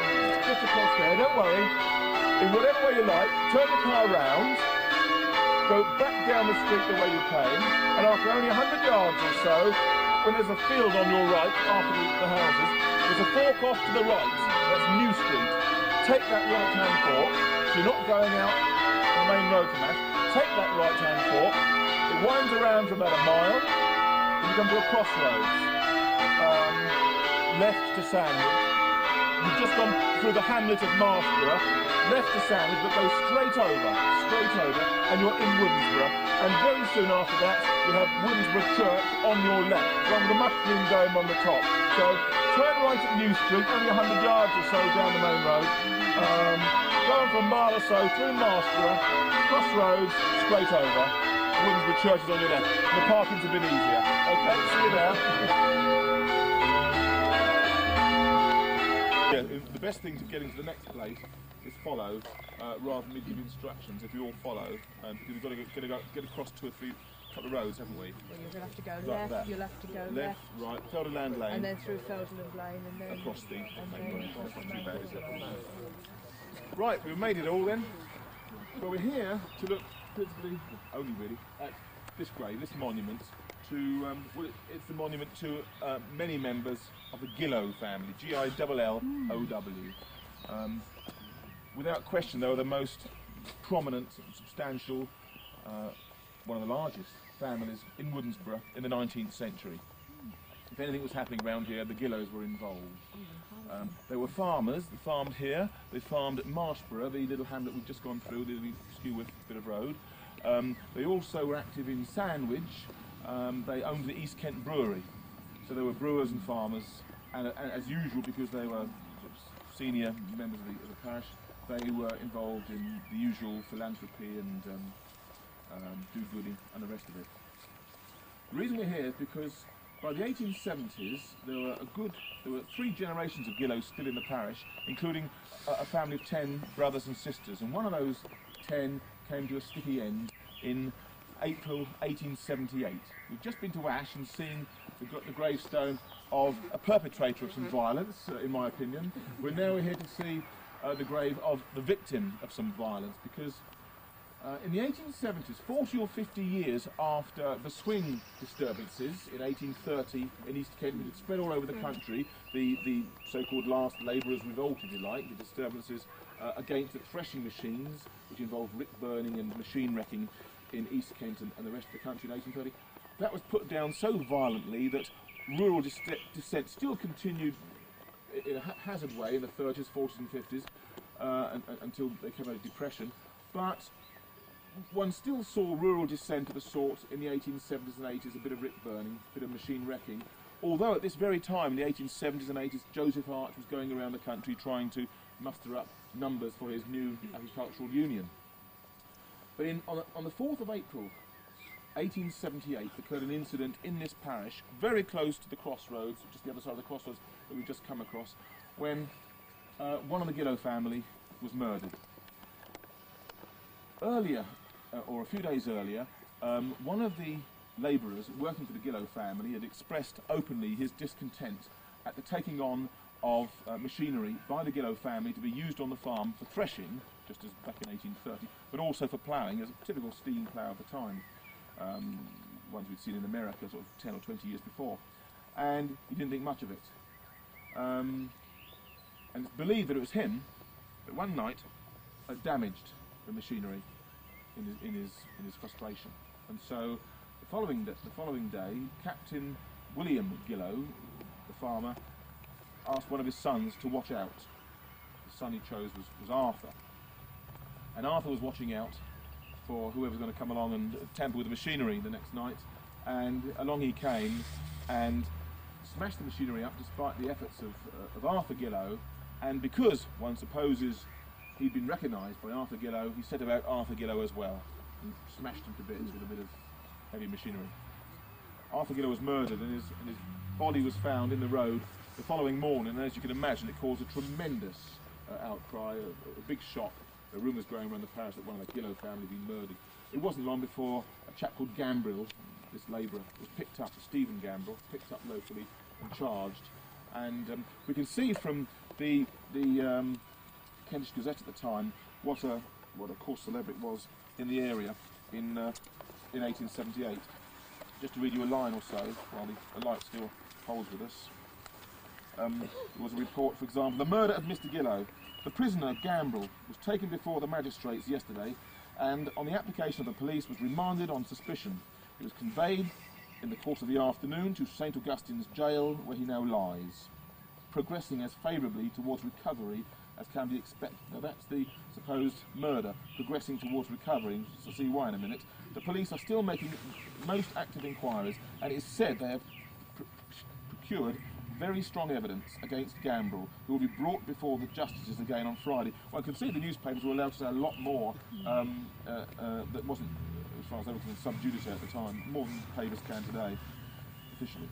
just across there, don't worry, in whatever way you like, turn the car round, go back down the street the way you came, and after only 100 yards or so, when there's a field on your right, after the houses, there's a fork off to the right, that's New Street. Take that right-hand fork, so you're not going out on the main road from Ash. Take that right-hand fork, it winds around for about a mile, and you come to a crossroads. Left to Sandwich. You've just gone through the hamlet of Marshborough, left to Sandwich, but go straight over, and you're in Woodnesborough. And very soon after that, you have Woodnesborough Church on your left, along with the mushroom dome on the top. So turn right at New Street, only 100 yards or so down the main road. Go on for a mile or so through Marshborough, crossroads, straight over. Woodnesborough Church is on your left. And the parking's a bit easier. Okay, see you there. Yeah, the best thing to get into the next place is follow, rather than me give instructions. If you all follow, because we've got to get across 2 or 3 couple of roads, haven't we? Well, you're going to have to go Like left, that. you'll have to go Left, right, Felderland Lane, and then through Felderland Lane, and then across the main road. That's not too bad, is it? road. Right, we've made it all then. Well, we're here to look principally, only really, at this grave, this monument to, well, it's the monument to many members of the Gillow family, G-I-L-L-O-W. Without question, they were the most prominent, substantial, one of the largest families in Woodnesborough in the 19th century. If anything was happening around here, the Gillows were involved. They were farmers. They farmed here. They farmed at Marshborough, the little hamlet we've just gone through, the Ewart bit of road. They also were active in Sandwich. They owned the East Kent Brewery. So they were brewers and farmers, and as usual, because they were senior members of the parish, they were involved in the usual philanthropy and do-gooding and the rest of it. The reason we're here is because by the 1870s there were 3 generations of Gillows still in the parish, including a family of 10 brothers and sisters, and one of those 10 came to a sticky end in April 1878. We've just been to Ash and seen the gravestone of a perpetrator of some violence, in my opinion. We're now here to see the grave of the victim of some violence, because in the 1870s, 40 or 50 years after the swing disturbances in 1830 in East Kent, which had spread all over the country, the so-called last labourers' revolt, if you like, the disturbances against the threshing machines, which involved rick burning and machine wrecking in East Kent and the rest of the country in 1830, that was put down so violently that rural dissent still continued in a haphazard way in the 30s, 40s and 50s until there came a depression. But one still saw rural dissent of a sort in the 1870s and 80s, a bit of rick burning, a bit of machine wrecking. Although at this very time, in the 1870s and 80s, Joseph Arch was going around the country trying to muster up numbers for his new agricultural union. But on the 4th of April 1878 occurred an incident in this parish, very close to the crossroads, just the other side of the crossroads that we've just come across, when one of the Gillow family was murdered. Earlier, or a few days earlier, one of the labourers working for the Gillow family had expressed openly his discontent at the taking on of machinery by the Gillow family to be used on the farm for threshing, just as back in 1830, but also for ploughing, as a typical steam plough of the time, ones we'd seen in America sort of 10 or 20 years before. And he didn't think much of it. And it's believed that it was him that one night damaged the machinery in his frustration. And so the following day, Captain William Gillow, the farmer, asked one of his sons to watch out. The son he chose was Arthur. And Arthur was watching out for whoever was going to come along and tamper with the machinery the next night. And along he came and smashed the machinery up despite the efforts of Arthur Gillow. And because one supposes he'd been recognised by Arthur Gillow, he set about Arthur Gillow as well and smashed him to bits with a bit of heavy machinery. Arthur Gillow was murdered, and his body was found in the road the following morning, and as you can imagine, it caused a tremendous outcry, a big shock. The rumours going around the parish that one of the Gillow family had been murdered. It wasn't long before a chap called Gambrill, this labourer, was picked up, Stephen Gambrill, picked up locally and charged. And we can see from the Kentish Gazette at the time what a coarse celebrity it was in the area in 1878. Just to read you a line or so while the light still holds with us. There was a report, for example, the murder of Mr. Gillow. The prisoner, Gambrill, was taken before the magistrates yesterday and on the application of the police was remanded on suspicion. He was conveyed in the course of the afternoon to St. Augustine's jail, where he now lies, progressing as favourably towards recovery as can be expected. Now that's the supposed murder, progressing towards recovery. You'll see why in a minute. The police are still making most active inquiries, and it is said they have procured very strong evidence against Gambrill, who will be brought before the justices again on Friday. One can see the newspapers were allowed to say a lot more that wasn't, as far as they were concerned, sub judice at the time, more than papers can today, officially.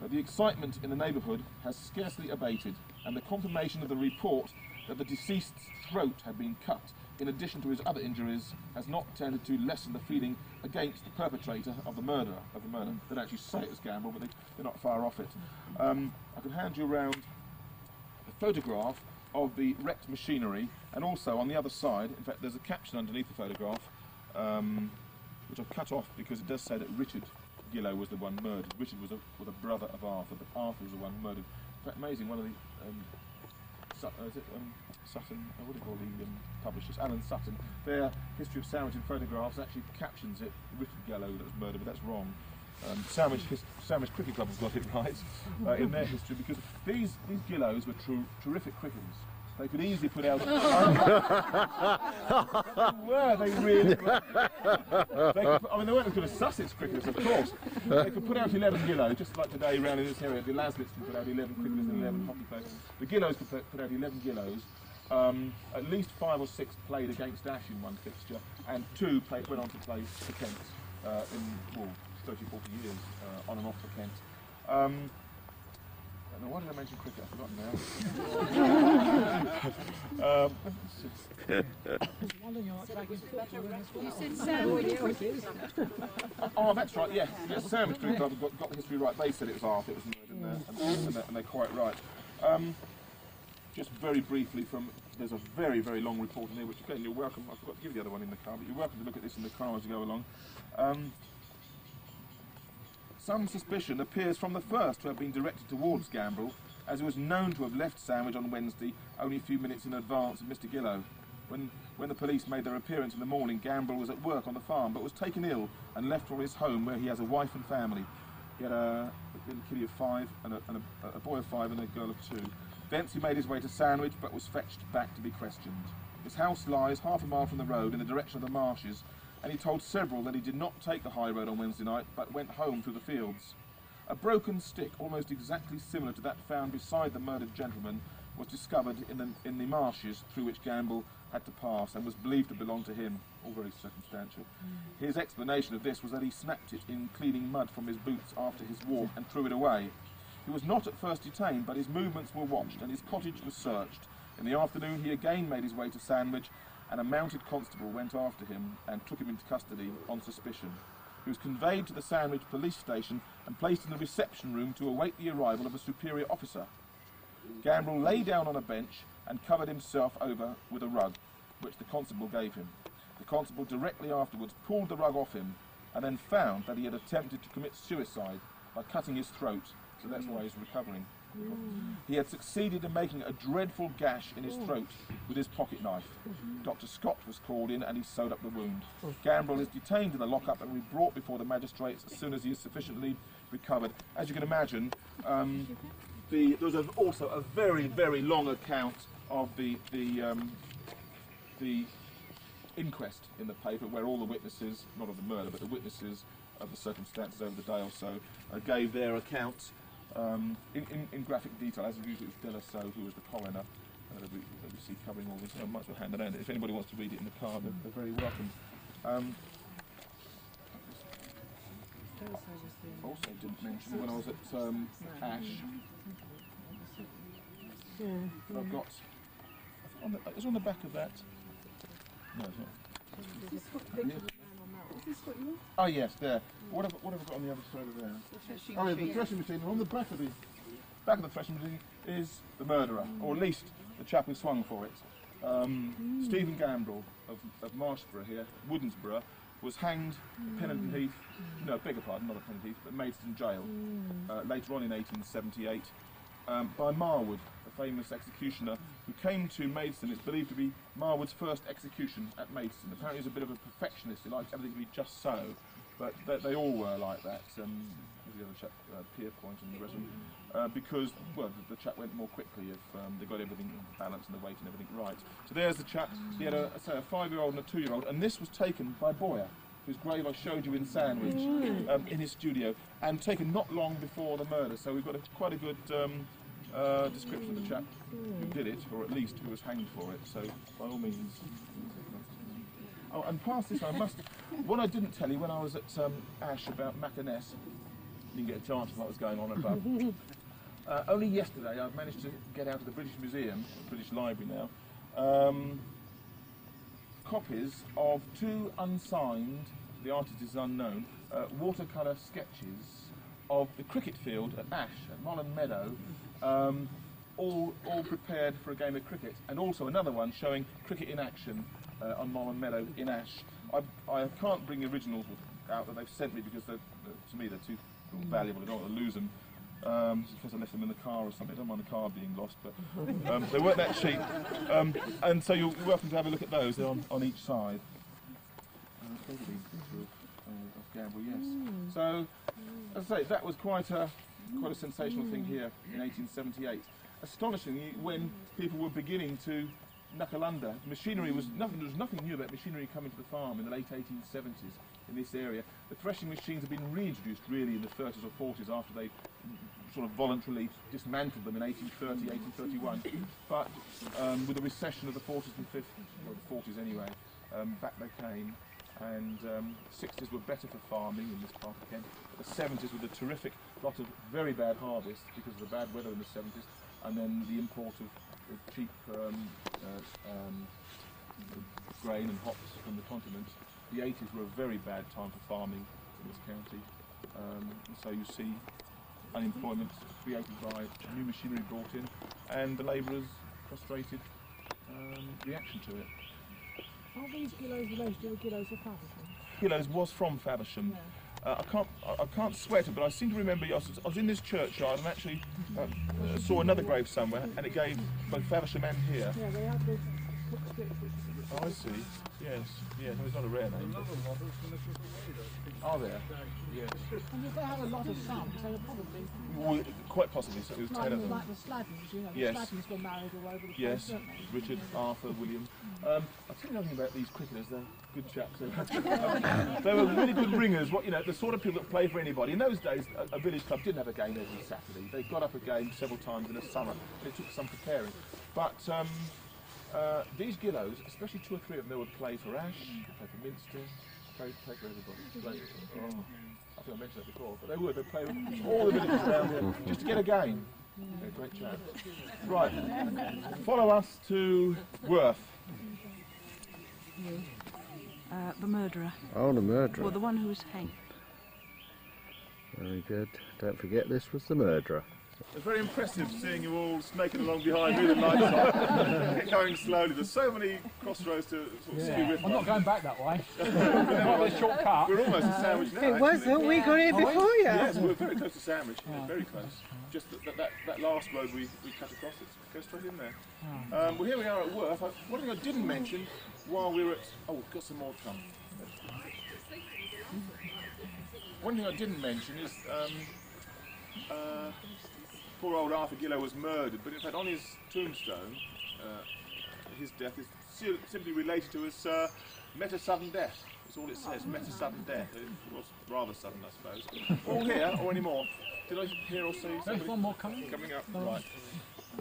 The excitement in the neighbourhood has scarcely abated, and the confirmation of the report that the deceased's throat had been cut, in addition to his other injuries, has not tended to lessen the feeling against the perpetrator of the murder. They don't actually say it was Gambrill, but they're not far off it. I can hand you around a photograph of the wrecked machinery, and also on the other side, in fact, there's a caption underneath the photograph, which I've cut off because it does say that Richard Gillow was the one murdered. Richard was a brother of Arthur, but Arthur was the one murdered. In fact, amazing, one of the Sutton, what do you call the publishers, Alan Sutton, their History of Sandwich in Photographs actually captions it, Richard Gillow that was murdered, but that's wrong. Sandwich Cricket Club has got it right in their history, because these Gillows were terrific cricketers. They could easily put out... were they really? They weren't as good as Sussex cricketers, of course. They could put out 11 Gillows, just like today around in this area. The Laslets can put out 11 cricketers and 11 hockey players. The Gillows could put out 11 Gillows. At least 5 or 6 played against Ash in one fixture, and 2 went on to play for Kent in 30, 40 years on and off for Kent. Now, why did I mention cricket? I've forgotten now. You said sandwich. Oh, that's right, yes. Yes, the Sandwich Group got the history right. They said it was art, it was murder, and they're quite right. Just very briefly there's a very, very long report in here, which again, you're welcome, I forgot to give you the other one in the car, but you're welcome to look at this in the car as you go along. Some suspicion appears from the first to have been directed towards Gamble, as he was known to have left Sandwich on Wednesday only a few minutes in advance of Mr. Gillow. When the police made their appearance in the morning, Gamble was at work on the farm, but was taken ill and left for his home, where he has a wife and family. He had a little kiddie of 5 and a boy of 5 and a girl of 2. Thence he made his way to Sandwich, but was fetched back to be questioned. His house lies half a mile from the road in the direction of the marshes, and he told several that he did not take the high road on Wednesday night, but went home through the fields. A broken stick, almost exactly similar to that found beside the murdered gentleman, was discovered in the marshes through which Gamble had to pass, and was believed to belong to him, all very circumstantial. His explanation of this was that he snapped it in cleaning mud from his boots after his walk and threw it away. He was not at first detained, but his movements were watched, and his cottage was searched. In the afternoon he again made his way to Sandwich, and a mounted constable went after him and took him into custody on suspicion. He was conveyed to the Sandwich police station and placed in the reception room to await the arrival of a superior officer. Gamble lay down on a bench and covered himself over with a rug, which the constable gave him. The constable directly afterwards pulled the rug off him, and then found that he had attempted to commit suicide by cutting his throat, so that's why he's recovering. He had succeeded in making a dreadful gash in his throat with his pocket knife. Dr. Scott was called in and he sewed up the wound. Gamble is detained in the lockup and will be brought before the magistrates as soon as he is sufficiently recovered. As you can imagine, there's also a very, very long account of the inquest in the paper, where all the witnesses, not of the murder, but the witnesses of the circumstances over the day or so, gave their accounts in graphic detail, as usually it was Delasso, who was the coroner, that we see covering all this. I might as well hand it out. If anybody wants to read it in the car, they're very welcome. Also didn't mention when I was at Ash, I've got, it's on the back of that. No, it's not. Is this what you want? Oh yes, there. What have I got on the other side of there? Oh yeah, the threshing machine. And on the back of the threshing machine is the murderer, or at least the chap who swung for it. Stephen Gamble of Marshborough here, Woodnesborough, was hanged at Pennant Heath, no, beg your pardon, not at Pennant Heath, but Maidstone Jail, later on in 1878, by Marwood, a famous executioner who came to Maidstone. It's believed to be Marwood's first execution at Maidstone. Apparently he was a bit of a perfectionist, he liked everything to be just so, but they all were like that. The other chap, Pierpoint and the rest of them, because, well, the chap went more quickly if they got everything balanced and the weight and everything right. So there's the chap. He had a 5-year-old and a 2-year-old, and this was taken by Boyer, whose grave I showed you in Sandwich, in his studio, and taken not long before the murder. So we've got quite a good description of the chap who did it, or at least who was hanged for it. So by all means. Oh, and past this, what I didn't tell you when I was at Ash about Mackaness, didn't get a chance of what was going on above. Only yesterday I've managed to get out of the British Museum, British Library now, copies of 2 unsigned, the artist is unknown, watercolour sketches of the cricket field at Ash, at Mollen Meadow, all prepared for a game of cricket, and also another one showing cricket in action on Mollen Meadow in Ash. I can't bring the originals out that they've sent me because to me they're too valuable. I don't want to lose them. Because I left them in the car or something. I don't mind the car being lost, but they weren't that cheap. And so you're welcome to have a look at those. They're on each side. Of Gamble, yes. So, as I say, that was quite a sensational thing here in 1878. Astonishingly, when people were beginning to knuckle under, machinery was nothing. There was nothing new about machinery coming to the farm in the late 1870s in this area. The threshing machines had been reintroduced really in the 30s or 40s after they sort of voluntarily dismantled them in 1830, 1831. But with the recession of the 40s and 50s, well, the 40s anyway, back they came. and the 60s were better for farming in this part of Kent. The 70s with a terrific lot of very bad harvests because of the bad weather in the 70s, and then the import of cheap grain and hops from the continent. The 80s were a very bad time for farming in this county. So you see unemployment created by new machinery brought in, and the labourers' frustrated reaction to it. Are these gillows related to the gillows of Faversham? Gillows was from Faversham. Yeah. I can't sweat it, but I seem to remember I was in this churchyard and actually saw another grave somewhere, and it gave both Faversham and here. Yeah, they have the hook sticks. Oh, I see. Yes, yes. Well, it's not a rare name. Are there? Yes. And if they have a lot of sons, they would probably... Well, quite possibly. So it was 10 of them. Like the Sladdens, you know. Yes. The Sladdens got married all over the place, Yes. don't they? Richard, Arthur, William. I'll tell you nothing about these cricketers. They're good chaps. They were really good ringers. What, you know, the sort of people that play for anybody. In those days, a village club didn't have a game every Saturday. They got up a game several times in the summer. It took some preparing. But these gillows, especially 2 or 3 of them, they would play for Ash, play for Minster, play for everybody. I think I mentioned that before, but they would. They'd play with all the villages around here just to get a game. Yeah, great chat. Right, follow us to Worth. The murderer. Oh, the murderer. Well, the one who was hanged. Very good. Don't forget this was the murderer. It's very impressive seeing you all snaking along behind me with the lights on, going slowly. There's so many crossroads to sort of ski with. I'm not going back that way. Not a shortcut. We're almost at Sandwich now. It was, actually. we got here before you. Yes, we're very close to Sandwich. Yeah, very close. Just that last road we cut across, it goes straight in there. Well, here we are at Worth. One thing I didn't mention while we were at... Oh, we've got some more to come. One thing I didn't mention is... poor old Arthur Gillow was murdered, but in fact on his tombstone, his death is simply related to his met a sudden death. That's all it says, met a sudden death. It was rather sudden, I suppose. All here, or any more? Did I hear or see somebody? There's one more coming. Coming up, right.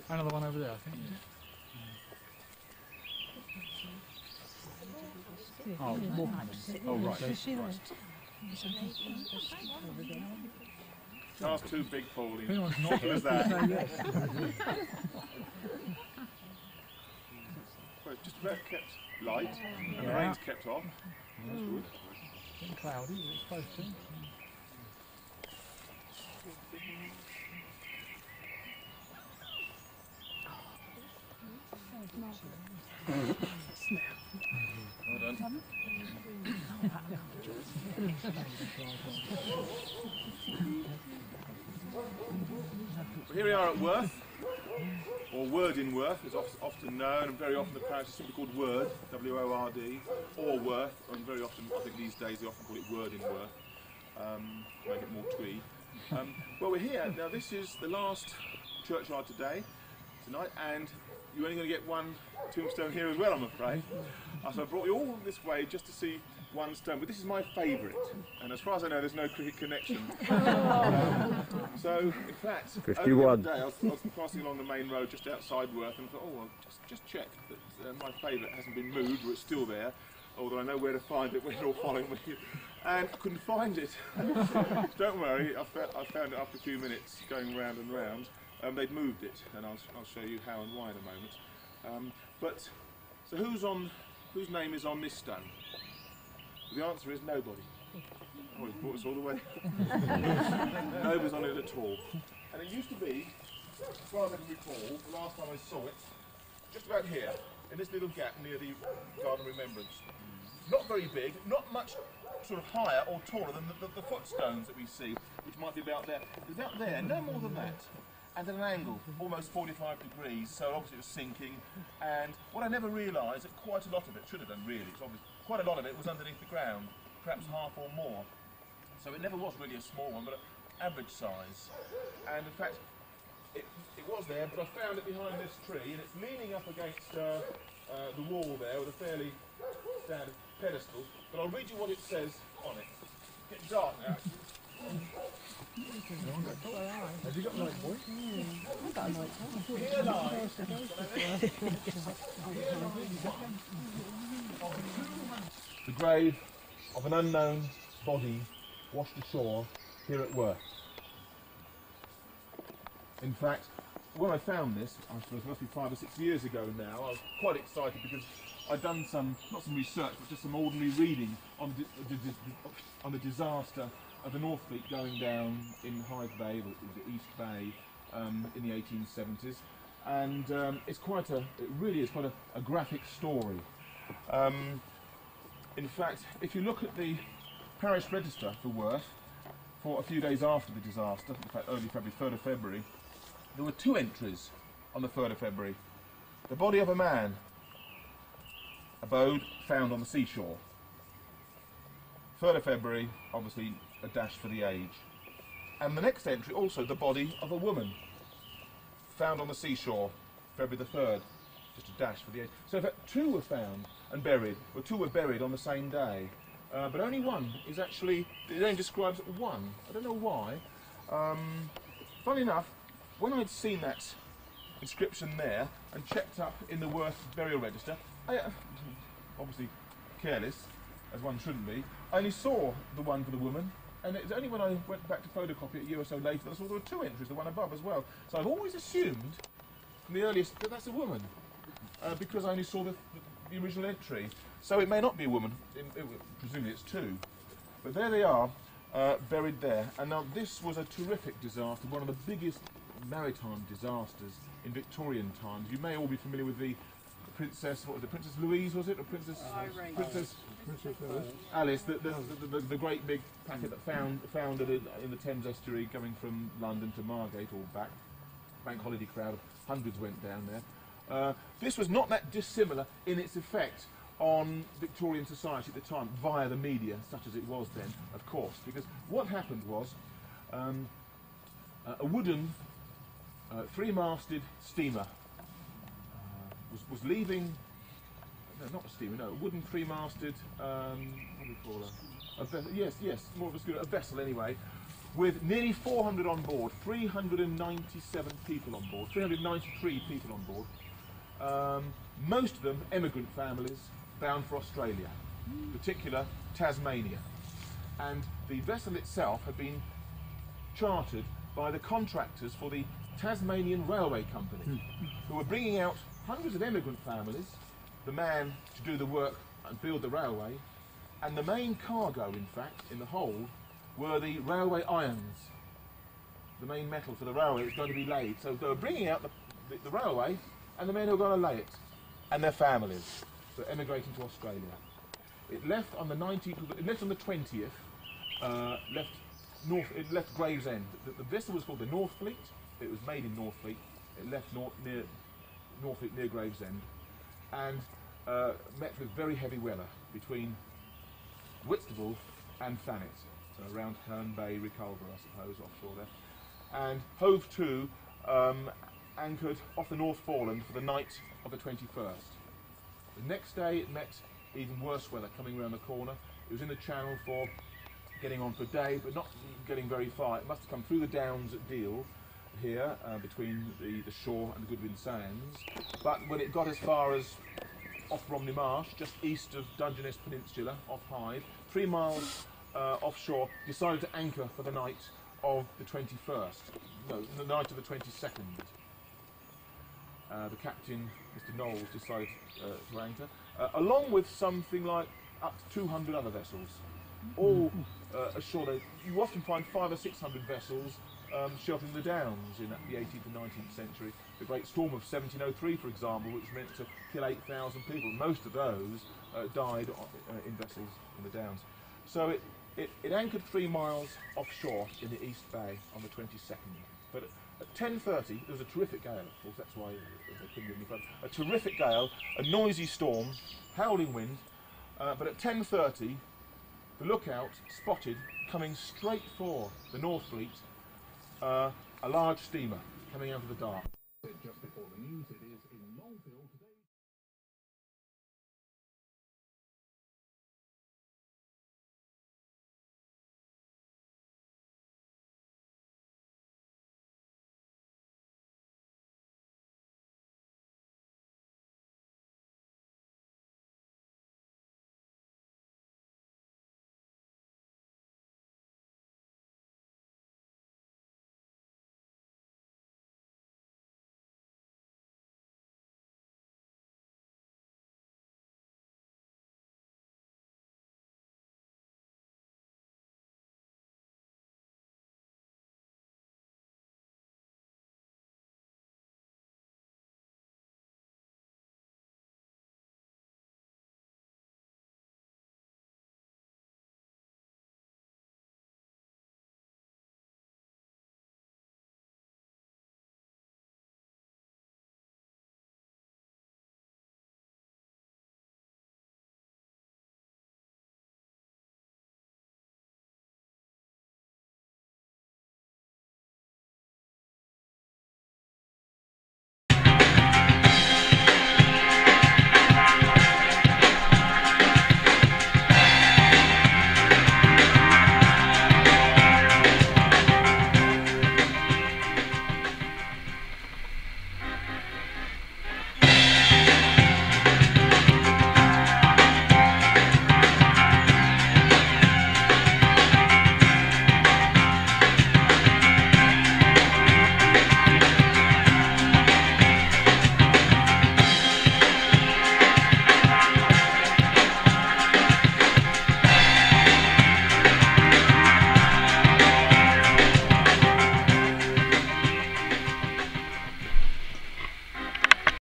Another one over there, I think. Oh, more coming. Oh, right. Cars too big, Pauline. Anyone's not Simple as that. Well, it's just about kept light, and the rain's kept off. That's good. Getting cloudy, it's supposed to. Well done. Here we are at Worth, or Word in Worth, is often known, and very often the parish is simply called Word, W-O-R-D, or Worth, and very often, I think these days, they often call it Word in Worth, to make it more twee. Well, we're here, now this is the last churchyard tonight, and you're only going to get one tombstone here as well, I'm afraid. So I brought you all this way just to see one stone, but this is my favourite, and as far as I know, there's no cricket connection. So, in fact, 51. the other day I was passing along the main road just outside Worth and thought, oh, I'll just check that my favourite hasn't been moved, or it's still there, although I know where to find it when you're all following me. And I couldn't find it. Don't worry, I found it after a few minutes going round and round. They'd moved it, and I'll show you how and why in a moment. So whose name is on this stone? The answer is nobody. Oh, he's brought us all the way. Nobody's on it at all. And it used to be, as far as I can recall, the last time I saw it, just about here, in this little gap near the Garden Remembrance. Not very big, not much sort of higher or taller than the footstones that we see, which might be about there. It's about there, no more than that. And at an angle, almost 45 degrees, so obviously it was sinking. And what I never realised, that quite a lot of it, should have done really, it's obvious, quite a lot of it was underneath the ground, perhaps half or more. So it never was really a small one, but an average size. And in fact, it was there, but I found it behind this tree, and it's leaning up against the wall there with a fairly standard pedestal. But I'll read you what it says on it. It's getting dark now. Have you got light, boy? I've got a light. Here lies the grave of an unknown body washed ashore here at Worth. In fact, when I found this, I suppose it must be 5 or 6 years ago now, I was quite excited because I'd done some, not some research, but just some ordinary reading on the disaster of the North Fleet going down in Hythe Bay, or the East Bay, in the 1870s. And it really is quite a graphic story. In fact, if you look at the parish register for Worth, for a few days after the disaster, in fact early February, 3rd of February, there were 2 entries on the 3rd of February. The body of a man, abode found on the seashore. 3rd of February, obviously a dash for the age. And the next entry, also the body of a woman, found on the seashore, February the 3rd, just a dash for the age. So in fact 2 were found and buried, or 2 were buried on the same day. But only one is actually, it only describes one. I don't know why. Funny enough, when I'd seen that inscription there and checked up in the Worth burial register, I, obviously careless, as one shouldn't be, I only saw the one for the woman, and it was only when I went back to photocopy it a year or so later that I saw there were 2 entries, the one above as well. So I've always assumed from the earliest that that's a woman, because I only saw the original entry. So it may not be a woman, presumably it's 2. But there they are, buried there. And now this was a terrific disaster, one of the biggest maritime disasters in Victorian times. You may all be familiar with the Princess, what was it, Princess Louise was it? Or Princess Alice, the great big packet that foundered in the Thames estuary going from London to Margate or back. Bank holiday crowd, hundreds went down there. This was not that dissimilar in its effect on Victorian society at the time, via the media, such as it was then, of course, because what happened was a wooden 3-masted steamer was leaving, no, not a steamer, no, a wooden 3-masted, what do we call her? Yes, more of a schooner, a vessel anyway, with nearly 400 on board, 397 people on board, 393 people on board, most of them emigrant families bound for Australia, in particular Tasmania. And the vessel itself had been chartered by the contractors for the Tasmanian Railway Company, who were bringing out hundreds of emigrant families, the man to do the work and build the railway, and the main cargo, in fact, in the hold, were the railway irons, the main metal for the railway was going to be laid. So they were bringing out the railway, and the men who were going to lay it, and their families, so emigrating to Australia. It left on the 19th, it left on the 20th, it left Gravesend. The vessel was called the North Fleet, it was made in Northfleet, it left near Northfleet near Gravesend, and met with very heavy weather between Whitstable and Thanet, so around Herne Bay, Reculver, I suppose, offshore there, and hove to, anchored off the North Foreland for the night of the 21st. The next day it met even worse weather coming around the corner. It was in the channel for getting on for a day, but not getting very far. It must have come through the Downs at Deal here, between the shore and the Goodwin Sands. But when it got as far as off Romney Marsh, just east of Dungeness Peninsula, off Hythe, 3 miles offshore, decided to anchor for the night of the 21st. No, the night of the 22nd. The captain, Mr. Knowles, decided to anchor, along with something like up to 200 other vessels, all ashore. You often find 500 or 600 vessels sheltering the Downs in the 18th and 19th century. The Great Storm of 1703, for example, which meant to kill 8,000 people. Most of those died in vessels in the Downs. So it anchored 3 miles offshore in the East Bay on the 22nd. But at 10:30, there was a terrific gale, of course, that's why they couldn't get any further. A terrific gale, a noisy storm, howling wind, but at 10:30, the lookout spotted, coming straight for the North Fleet, a large steamer coming out of the dark. Just before the news, it is